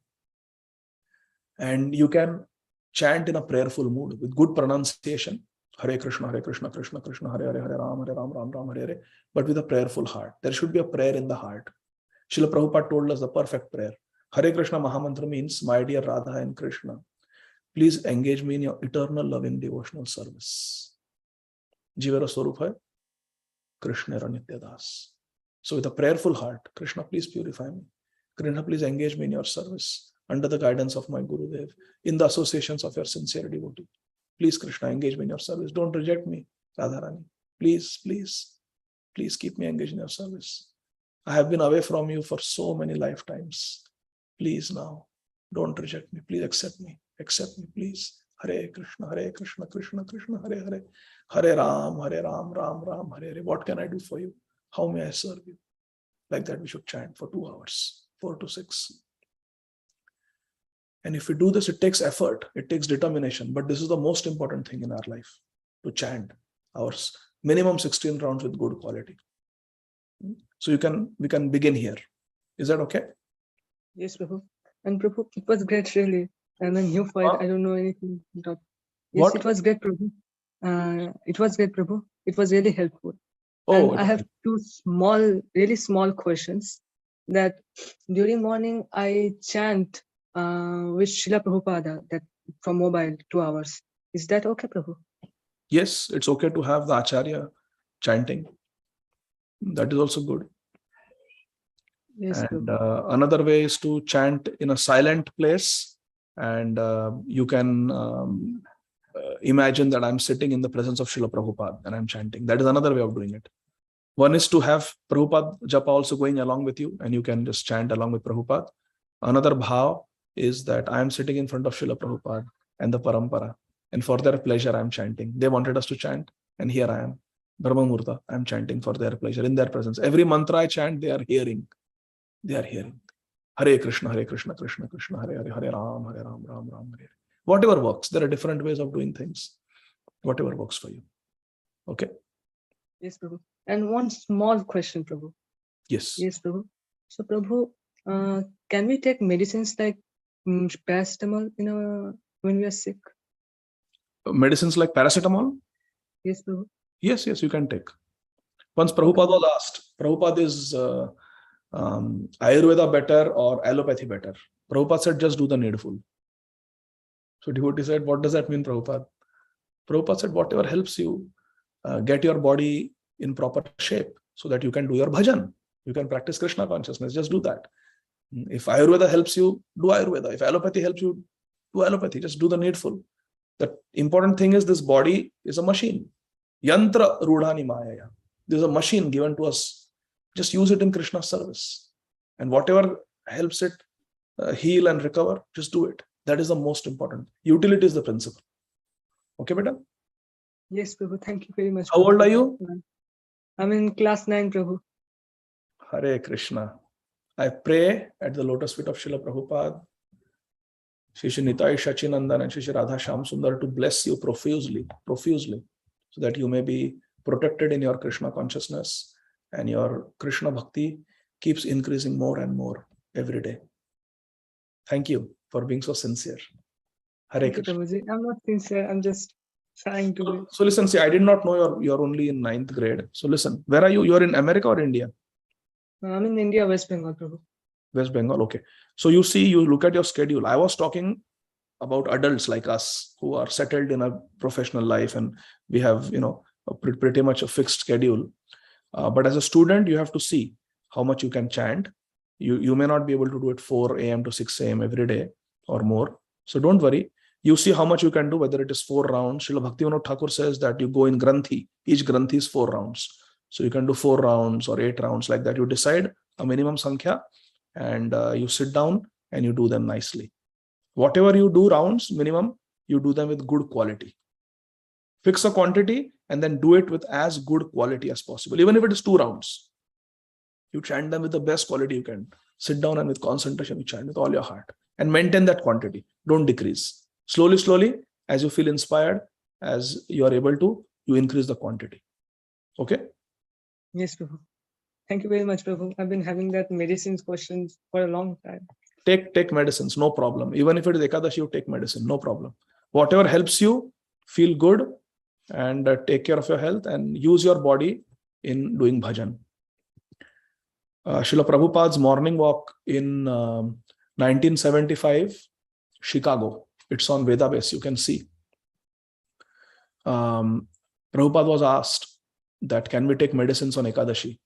And you can chant in a prayerful mood with good pronunciation. Hare Krishna, Krishna Krishna, Hare Hare, Hare Ram, Ram Ram, Hare Hare, but with a prayerful heart. There should be a prayer in the heart. Srila Prabhupada told us the perfect prayer. Hare Krishna Mahamantra means, my dear Radha and Krishna, please engage me in your eternal loving devotional service. Jivera Swarup hai Krishna Nitya Das. So with a prayerful heart, Krishna, please purify me. Krishna, please engage me in your service under the guidance of my Gurudev, in the associations of your sincere devotee. Please, Krishna, engage me in your service. Don't reject me, Radharani. Please, please, please keep me engaged in your service. I have been away from you for so many lifetimes. Please now, don't reject me. Please accept me. Accept me, please. Hare Krishna, Krishna Krishna, Hare Hare. Hare Ram, Ram Ram, Hare Hare. What can I do for you? How may I serve you? Like that we should chant for 2 hours, 4 to 6. And if we do this, it takes effort, it takes determination. But this is the most important thing in our life, to chant our minimum 16 rounds with good quality. So we can begin here. Is that okay? Yes, Prabhu. And Prabhu, it was great, really. I'm new for it. I don't know anything about. Yes, What? It was great, Prabhu. It was great, Prabhu. It was really helpful. Oh, and I have 2 really small questions. That during morning I chant with Srila Prabhupada, that from mobile 2 hours. Is that okay, Prabhu? yes, it's okay to have the Acharya chanting. That is also good. Yes, And Prabhu. another way is to chant in a silent place, and you can imagine that I'm sitting in the presence of Srila Prabhupada and I'm chanting. That is another way of doing it. One is to have Prabhupada Japa also going along with you, and you can just chant along with Prabhupada. Another bhav is that I am sitting in front of Srila Prabhupada and the Parampara, and for their pleasure I'm chanting. They wanted us to chant, and here I am, Brahma Murta, I'm chanting for their pleasure, in their presence. Every mantra I chant, they are hearing. They are hearing. Hare Krishna, Krishna Krishna, Hare Hare, Hare Ram, Ram Ram, Hare Hare. Whatever works. There are different ways of doing things. Whatever works for you. Okay? Yes, Prabhu. And one small question, Prabhu. Yes. Yes, Prabhu. So, Prabhu, can we take medicines like paracetamol when we are sick? Medicines like paracetamol? Yes, Prabhu. Yes, you can take. Once Prabhupada was asked, Prabhupada is Ayurveda better or allopathy better? Prabhupada said, just do the needful. So devotee said, what does that mean, Prabhupada? Prabhupada said, whatever helps you get your body in proper shape so that you can do your bhajan. You can practice Krishna consciousness. Just do that. If Ayurveda helps you, do Ayurveda. If allopathy helps you, do allopathy. Just do the needful. The important thing is this body is a machine. Yantra rudhani mayaya. There's a machine given to us. Just use it in Krishna's service. And whatever helps it heal and recover, just do it. That is the most important. Utility is the principle. Okay, beta? Yes, Prabhu. Thank you very much. How old are you? I'm in class 9, Prabhu. Hare Krishna. I pray at the lotus feet of Srila Prabhupada, Shri Nitai Shachinandan and Shri Radha Sham Sundar to bless you profusely, so that you may be protected in your Krishna consciousness and your Krishna bhakti keeps increasing more and more every day. Thank you for being so sincere. Hare Krishna. Prabhuji. I'm not sincere. I'm just trying to be. So listen, see, I did not know you're only in 9th grade. So listen, where are you? You're in America or India? I'm in India, West Bengal, Prabhu. West Bengal, okay. So you see, you look at your schedule. I was talking about adults like us who are settled in a professional life and we have, pretty much a fixed schedule. But as a student, you have to see how much you can chant. You may not be able to do it 4 a.m. to 6 a.m. every day or more. So don't worry. You see how much you can do, whether it is 4 rounds. Srila Bhaktivinoda Thakur says that you go in Granthi. Each Granthi is 4 rounds. So you can do 4 rounds or 8 rounds like that. You decide a minimum sankhya and you sit down and you do them nicely. Whatever you do rounds, minimum, you do them with good quality. Fix a quantity and then do it with as good quality as possible. Even if it is 2 rounds, you chant them with the best quality you can. Sit down and with concentration, you chant with all your heart and maintain that quantity. Don't decrease. Slowly, as you feel inspired, as you are able to, you increase the quantity. Okay? Yes, Prabhu. Thank you very much, Prabhu. I've been having that medicines questions for a long time. Take medicines, no problem. Even if it is Ekadashi, you take medicine, no problem. Whatever helps you feel good, and take care of your health and use your body in doing bhajan. Srila Prabhupada's morning walk in 1975, Chicago. It's on Vedabase, you can see. Prabhupada was asked that can we take medicines on Ekadashi?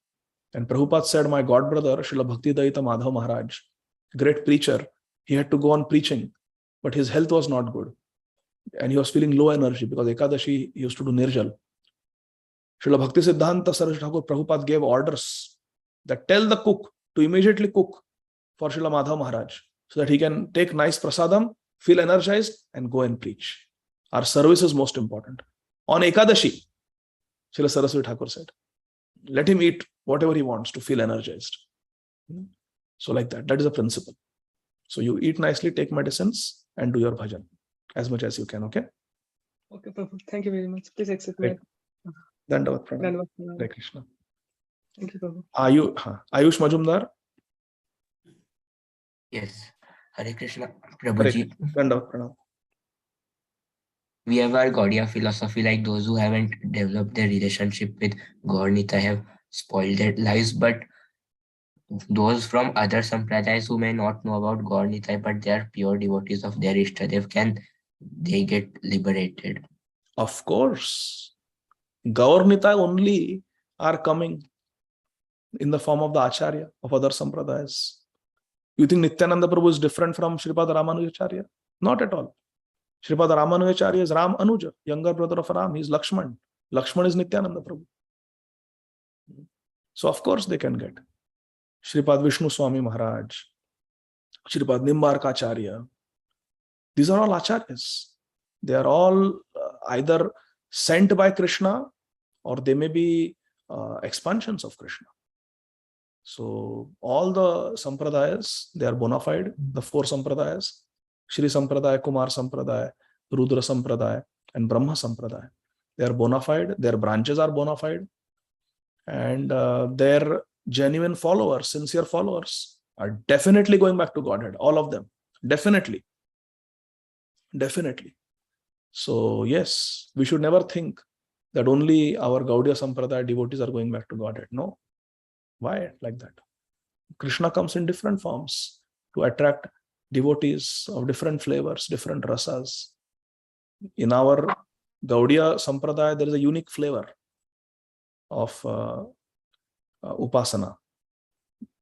And Prabhupada said, my god brother, Srila Bhakti Daita Madhav Maharaj, great preacher, he had to go on preaching, but his health was not good. And he was feeling low energy because Ekadashi he used to do Nirjal. Srila Bhakti Siddhanta Saraswati Thakur Prabhupada gave orders that tell the cook to immediately cook for Srila Madhav Maharaj so that he can take nice prasadam, feel energized, and go and preach. Our service is most important. On Ekadashi, Srila Saraswati Thakur said, let him eat whatever he wants to feel energized. So like that, that is a principle. So you eat nicely, take medicines, and do your bhajan as much as you can, okay? Okay, Prabhu. Thank you very much. Please accept my Dandavat pranam. Dandavat pranam. Hare Krishna. Thank you, Prabhu. Ayush Majumdar. Yes. Hare Krishna. Hare Prabhuji, Dandavat pranam. we have our Gaudiya philosophy, like those who haven't developed their relationship with Gaur Nita have spoiled their lives, but those from other sampradayas who may not know about Gaur Nita, but they are pure devotees of their Ishtadev, can they get liberated? Of course. Gaur Nita only are coming in the form of the Acharya of other sampradayas. You think Nityananda Prabhu is different from Sripad Ramanujacharya? Not at all. Sripad Ramanujacharya is Ram Anuja, younger brother of Ram. He is Lakshman. Lakshman is Nityananda Prabhu. So of course they can get. Sripad Vishnu Swami Maharaj, Sripad Nimbarkacharya. These are all acharyas. They are all either sent by Krishna or they may be expansions of Krishna. So all the sampradayas, they are bona fide, the four sampradayas, Shri Sampradaya, Kumar Sampradaya, Rudra Sampradaya, and Brahma Sampradaya. They are bona fide, their branches are bona fide, and their genuine followers, sincere followers, are definitely going back to Godhead, all of them. Definitely. Definitely. So yes, we should never think that only our Gaudiya Sampradaya devotees are going back to Godhead. No. Why like that? Krishna comes in different forms to attract devotees of different flavors, different rasas. In our Gaudiya Sampradaya, there is a unique flavor of Upasana.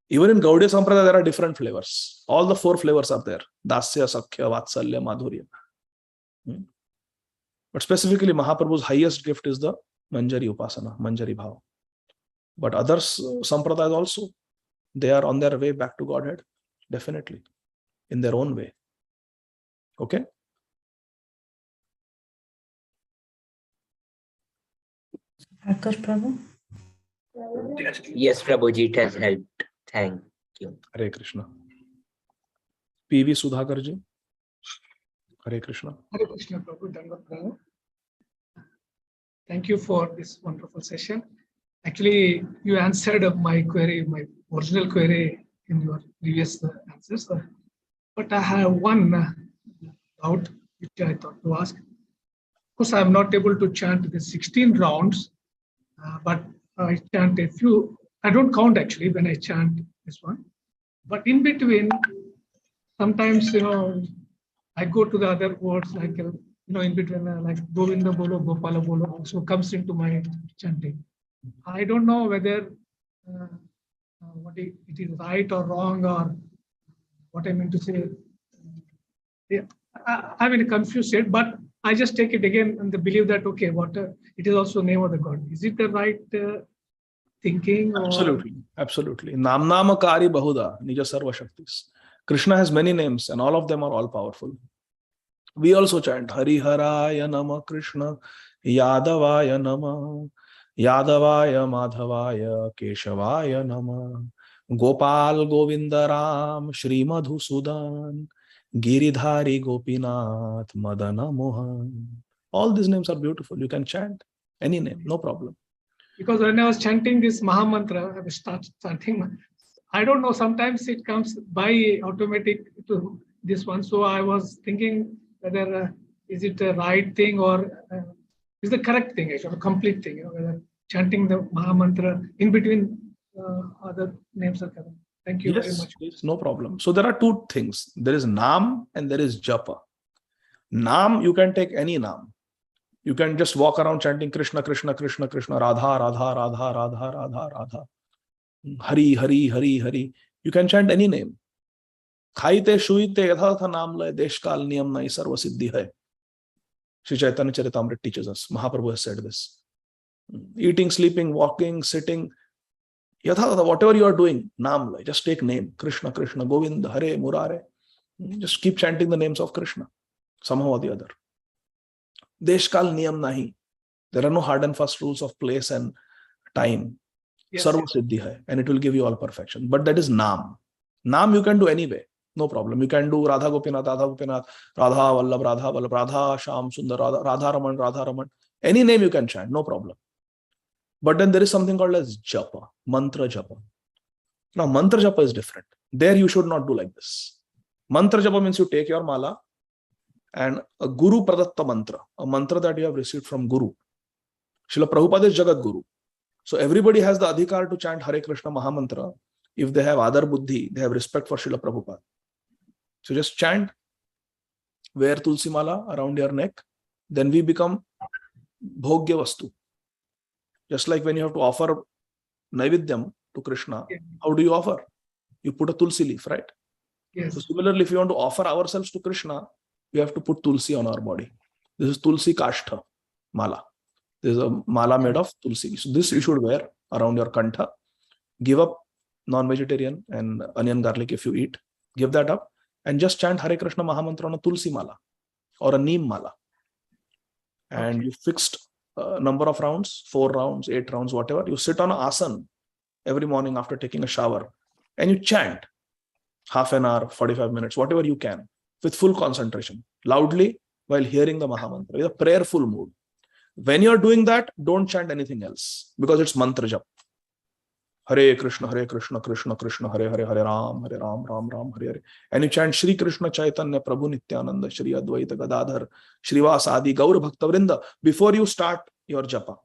Even in Gaudiya Sampradaya, there are different flavors. All the four flavors are there. Dasya, Sakhya, Vatsalya, Madhurya. But specifically, Mahaprabhu's highest gift is the Manjari Upasana, Manjari Bhava. But others, Sampradayas also, they are on their way back to Godhead, definitely, in their own way. Okay? Akash Prabhu? Yes, Prabhuji, it has helped. Thank you. Hare Krishna. P.V. Sudhakarji. Hare Krishna. Hare Krishna, Prabhu. Dandavat pranam. Thank you for this wonderful session. Actually, you answered my query, my original query in your previous answers. But I have one doubt which I thought to ask. Of course, I am not able to chant the 16 rounds, but I chant a few. I don't count actually when I chant this one. But in between, sometimes, I go to the other words like, in between, like Govinda Bolo, Gopala Bolo also comes into my chanting. I don't know whether it is right or wrong or what I mean to say. Yeah, I'm in a confused state, but I just take it again and believe that, okay, it is also name of the God. Is it the right thinking? Absolutely, absolutely. Namnamakari Bahuda, Nija Sarva Shaktis. Krishna has many names and all of them are all powerful. We also chant Hari Haraya Nama Krishna, Yadavaya Nama, Yadavaya Madhavaya, Keshavaya Nama, Gopal Govindaram, Shri Madhusudan, Giridhari Gopinath, Madana Mohan. All these names are beautiful. You can chant any name, no problem. Because when I was chanting this Mahamantra, I start chanting. I don't know, sometimes it comes by automatic to this one. So I was thinking whether is it a right thing or is the correct thing, actually, a complete thing. Whether chanting the Maha Mantra in between other names are correct. Thank you very much. Yes, no problem. So there are two things. There is Nam and there is Japa. Nam, you can take any Nam. You can just walk around chanting Krishna, Krishna, Krishna, Krishna, Radha, Radha, Radha, Radha, Radha, Radha, Hari, Hari, Hari, Hari. You can chant any name. Khaite, shuite, yathatha naam lay, deshkal niyam nai sarva siddhi hai. Sri Chaitanya Charitamrita teaches us. Mahaprabhu has said this. Eating, sleeping, walking, sitting, yathatha, whatever you are doing, naam lay, just take name. Krishna, Krishna, Govinda, Hare, Murare. Just keep chanting the names of Krishna, somehow or the other. Deshkal niyam nahi. There are no hard and fast rules of place and time. Sarva siddhi hai, and it will give you all perfection. But that is Nam. Nam you can do anyway. No problem. You can do Radha Gopinath, Radha Gopinath, Radha Vallabh, Radha Vallabh, Radha Sham Sundar, Radha Raman, Radha Raman. Any name you can chant, no problem. But then there is something called as Japa, Mantra Japa. Now, Mantra Japa is different. There you should not do like this. Mantra Japa means you take your mala and a Guru Pradatta mantra, a mantra that you have received from Guru. Srila Prabhupada is Jagat Guru. So everybody has the adhikar to chant Hare Krishna Maha Mantra. If they have Adar Buddhi, they have respect for Srila Prabhupada. So just chant, wear Tulsi Mala around your neck, then we become Bhogya Vastu. Just like when you have to offer Naividyam to Krishna, how do you offer? You put a Tulsi leaf, right? Yes. So similarly, if you want to offer ourselves to Krishna, we have to put Tulsi on our body. This is Tulsi Kashtha Mala. This is a mala made of Tulsi. So this you should wear around your kantha. Give up non-vegetarian and onion garlic if you eat. Give that up and just chant Hare Krishna Maha Mantra on a Tulsi Mala or a Neem Mala. And you fixed a number of rounds, 4 rounds, 8 rounds, whatever. You sit on an asana every morning after taking a shower and you chant half an hour, 45 minutes, whatever you can, with full concentration, loudly while hearing the Maha Mantra, with a prayerful mood. When you're doing that, don't chant anything else because it's mantra jap. Hare Krishna, Krishna Krishna, Hare Hare, Hare Ram, Ram Ram, Hare Hare. And you chant Shri Krishna Chaitanya Prabhu Nityananda, Shri Advaita Gadadhar, Shrivas Adi, Gaur Bhakta Vrinda. Before you start your japa,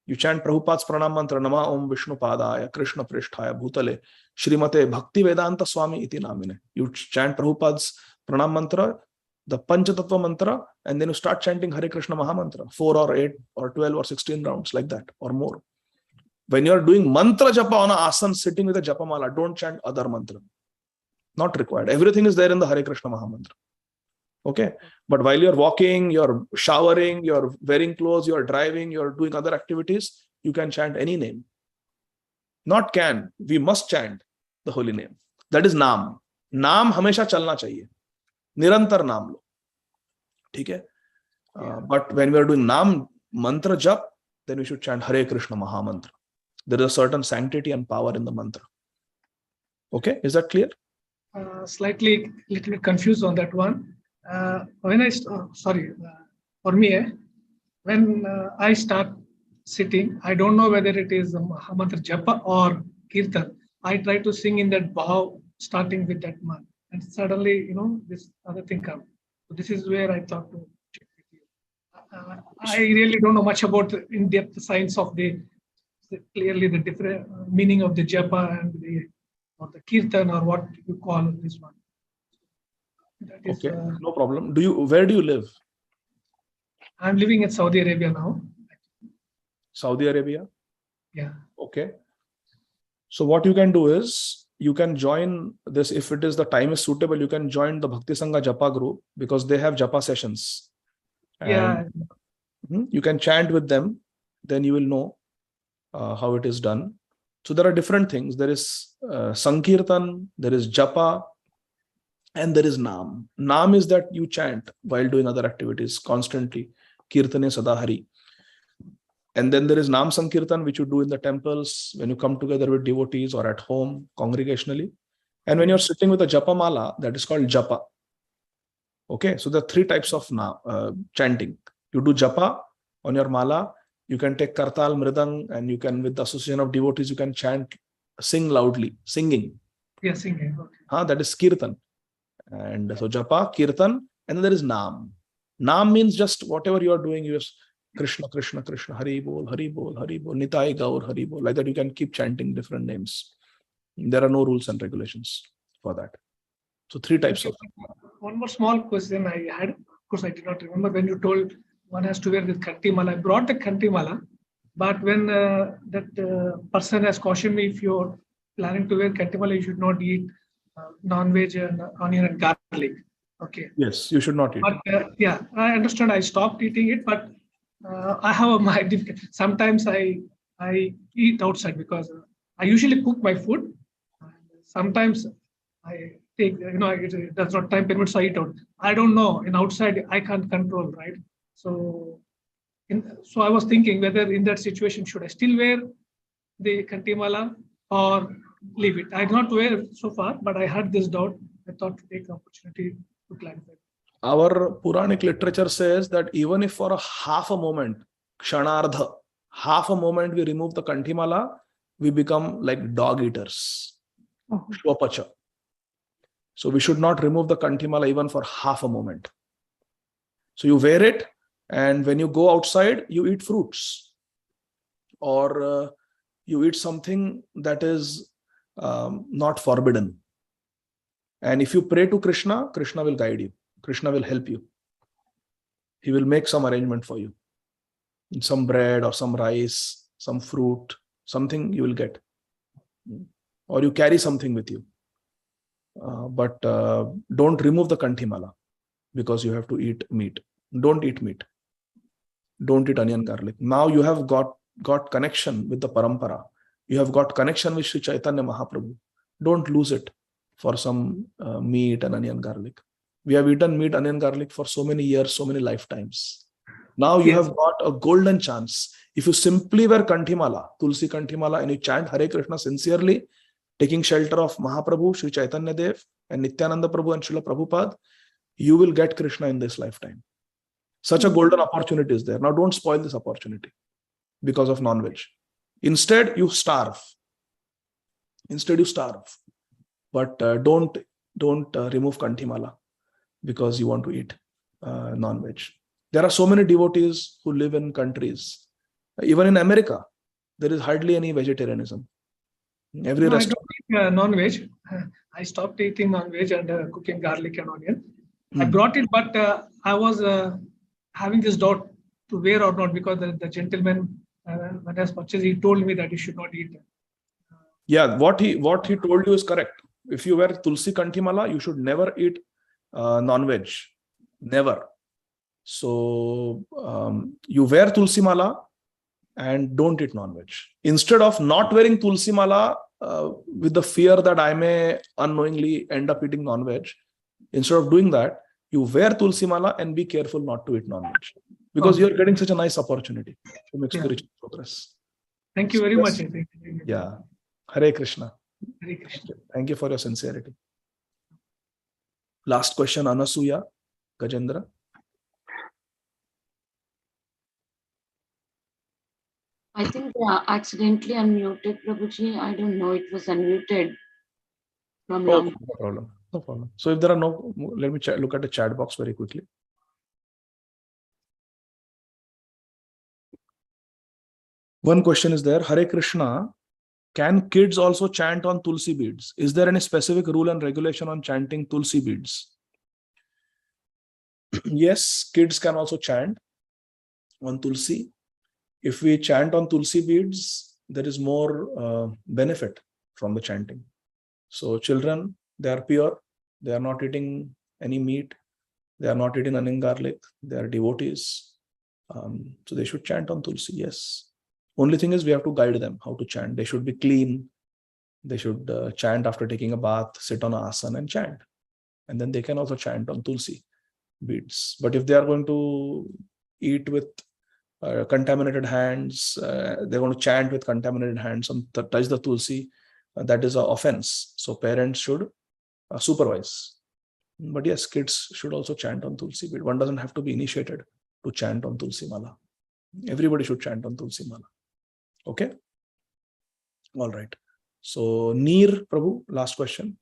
you chant Prabhupada's pranam mantra, Nama Om Vishnu Padaya, Krishna Prishthaya Bhutale, Srimate Bhakti Vedanta Swami Iti Namine. You chant Prabhupada's pranam mantra, the Panchatattva mantra, and then you start chanting Hare Krishna Maha Mantra, 4 or 8 or 12 or 16 rounds like that or more. When you're doing mantra japa on an asana, sitting with a japa mala, don't chant other mantra. Not required. Everything is there in the Hare Krishna Maha Mantra. Okay. But while you're walking, you're showering, you're wearing clothes, you're driving, you're doing other activities, you can chant any name. Not can. We must chant the holy name. That is Naam. Naam hamesha chalna chahiye. Nirantar naam lo. ठीक है? But when we are doing Naam mantra jap, then we should chant Hare Krishna Maha Mantra. There is a certain sanctity and power in the mantra. Okay, is that clear? Slightly, little bit confused on that one. For me, when I start sitting, I don't know whether it is Maha Mantra japa or kirtan. I try to sing in that bhav, starting with that man. And suddenly, this other thing comes. So this is where I thought to check with you. I really don't know much about the in-depth science of clearly the different meaning of the japa and the kirtan or what you call this one. That is, okay, no problem. Where do you live? I'm living in Saudi Arabia now. Saudi Arabia? Yeah. Okay. So what you can do is, you can join this, if it is the time is suitable, you can join the Bhakti Sangha Japa group because they have Japa sessions. And you can chant with them, then you will know how it is done. So there are different things. There is Sankirtan, there is Japa, and there is Naam. Naam is that you chant while doing other activities constantly. Kirtane Sadahari. And then there is Naam Sankirtan, which you do in the temples when you come together with devotees or at home congregationally. And when you're sitting with a Japa Mala, that is called Japa. Okay, so there are 3 types of chanting. You do Japa on your Mala, you can take Kartal, Mridang, and you can, with the association of devotees, you can chant, sing loudly, singing. Yeah, singing. Okay. That is Kirtan. And so Japa, Kirtan, and then there is Naam. Naam means just whatever you are doing, you just Krishna, Krishna, Krishna, Hari Bol, Hari Bol, Hari Bol, Nitai Gaur, Hari Bol. Like that, you can keep chanting different names. There are no rules and regulations for that. So 3 types of. One more small question I had. Of course, I did not remember when you told one has to wear the Kantimala. I brought the Kantimala, but when that person has cautioned me, if you're planning to wear Kantimala, you should not eat non-veg and onion and garlic. Okay. Yes, you should not eat. But yeah, I understand. I stopped eating it, but I have my difficulty. Sometimes I eat outside because I usually cook my food. Sometimes I take, it does not time permit, so I eat out. I don't know. In outside, I can't control, right? So, so I was thinking whether in that situation, should I still wear the Kantimala or leave it? I did not wear it so far, but I had this doubt. I thought to take the opportunity to clarify. Our Puranic literature says that even if for a half a moment, kshanardha, half a moment we remove the Kantimala, we become like dog eaters. Shwapacha. So we should not remove the Kantimala even for half a moment. So you wear it, and when you go outside, you eat fruits, or you eat something that is not forbidden. And if you pray to Krishna, Krishna will guide you. Krishna will help you. He will make some arrangement for you. Some bread or some rice, some fruit, something you will get. Or you carry something with you. But don't remove the Kantimala because you have to eat meat. Don't eat meat. Don't eat onion garlic. Now you have got connection with the parampara. You have got connection with Sri Chaitanya Mahaprabhu. Don't lose it for some meat and onion garlic. We have eaten meat, onion garlic for so many years, so many lifetimes. Now you have got a golden chance. If you simply wear Kantimala, Tulsi Kantimala, and you chant Hare Krishna sincerely, taking shelter of Mahaprabhu, Sri Chaitanya Dev, and Nityananda Prabhu and Srila Prabhupada, you will get Krishna in this lifetime. Such a golden opportunity is there. Now don't spoil this opportunity because of non-veg. Instead, you starve. But don't remove Kantimala because you want to eat non-veg. There are so many devotees who live in countries. Even in America, there is hardly any vegetarianism. Every restaurant. I don't eat non-veg. I stopped eating non-veg and cooking garlic and onion. I brought it, but I was having this doubt to wear or not because the gentleman, when I was purchased, he told me that you should not eat. Yeah, what he told you is correct. If you wear Tulsi Kantimala, you should never eat non-veg. Never. So you wear Tulsi Mala and don't eat non-veg. Instead of not wearing Tulsi Mala with the fear that I may unknowingly end up eating non-veg, instead of doing that, you wear Tulsi Mala and be careful not to eat non-veg. Because you're getting such a nice opportunity to make spiritual progress. Thank you very much. Yeah. Hare Krishna. Hare Krishna. Thank you for your sincerity. Last question, Anasuya Gajendra. I think they are accidentally unmuted, Prabhuji. I don't know. It was unmuted from long. No problem. No problem. So if there are no, let me look at the chat box very quickly. One question is there. Hare Krishna. Can kids also chant on Tulsi beads? Is there any specific rule and regulation on chanting Tulsi beads? Yes, kids can also chant on Tulsi. If we chant on Tulsi beads, there is more benefit from the chanting. So children, they are pure. They are not eating any meat. They are not eating onion garlic. They are devotees. So they should chant on Tulsi, yes. Only thing is we have to guide them how to chant. They should be clean. They should chant after taking a bath, sit on an asana and chant. And then they can also chant on Tulsi beads. But if they are going to eat with contaminated hands, they're going to chant with contaminated hands and touch the Tulsi, that is an offense. So parents should supervise. But yes, kids should also chant on Tulsi bead. One doesn't have to be initiated to chant on Tulsi Mala. Everybody should chant on Tulsi Mala. Okay? All right. So, Neer Prabhu, last question.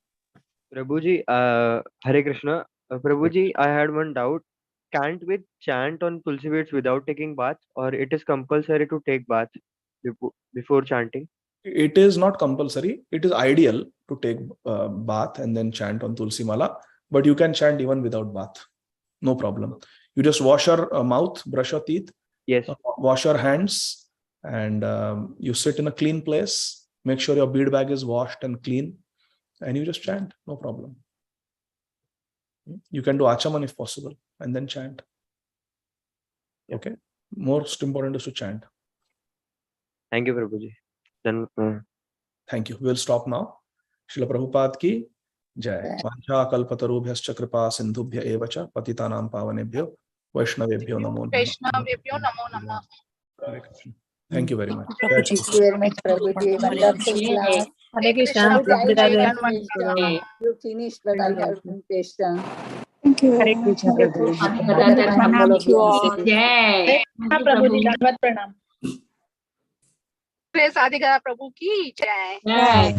Prabhuji, Hare Krishna. Prabhuji, I had one doubt. can't we chant on Tulsi beads without taking bath, or it is compulsory to take bath before chanting? It is not compulsory. It is ideal to take bath and then chant on Tulsi Mala, but you can chant even without bath. No problem. You just wash your mouth, brush your teeth, Yes. Wash your hands, and you sit in a clean place. Make sure your bead bag is washed and clean, and you just chant. No problem. You can do Achaman if possible, and then chant. Okay. Most important is to chant. Thank you, Prabhuji. Then, Thank you. We'll stop now. Srila Prabhupada ki jai. Vancha kalpatarubhyascha kripa sindhubhya eva cha patitanam pavanebhyo vaishnavebhyo namo namah. Hare Krishna. Thank you very much. Jai Shri Thank you very much, Prabhuji. Wonderful class. Hare Krishna. Prabhuji, I Radhe have Radhe. one question. You finished, but I have one question. Thank you. Hare Krishna, Hare Prabhu. Krishna. Radha Other my humble Thank you all. obeisances. Jai. प्रभु जी दंडवत प्रणाम Jai.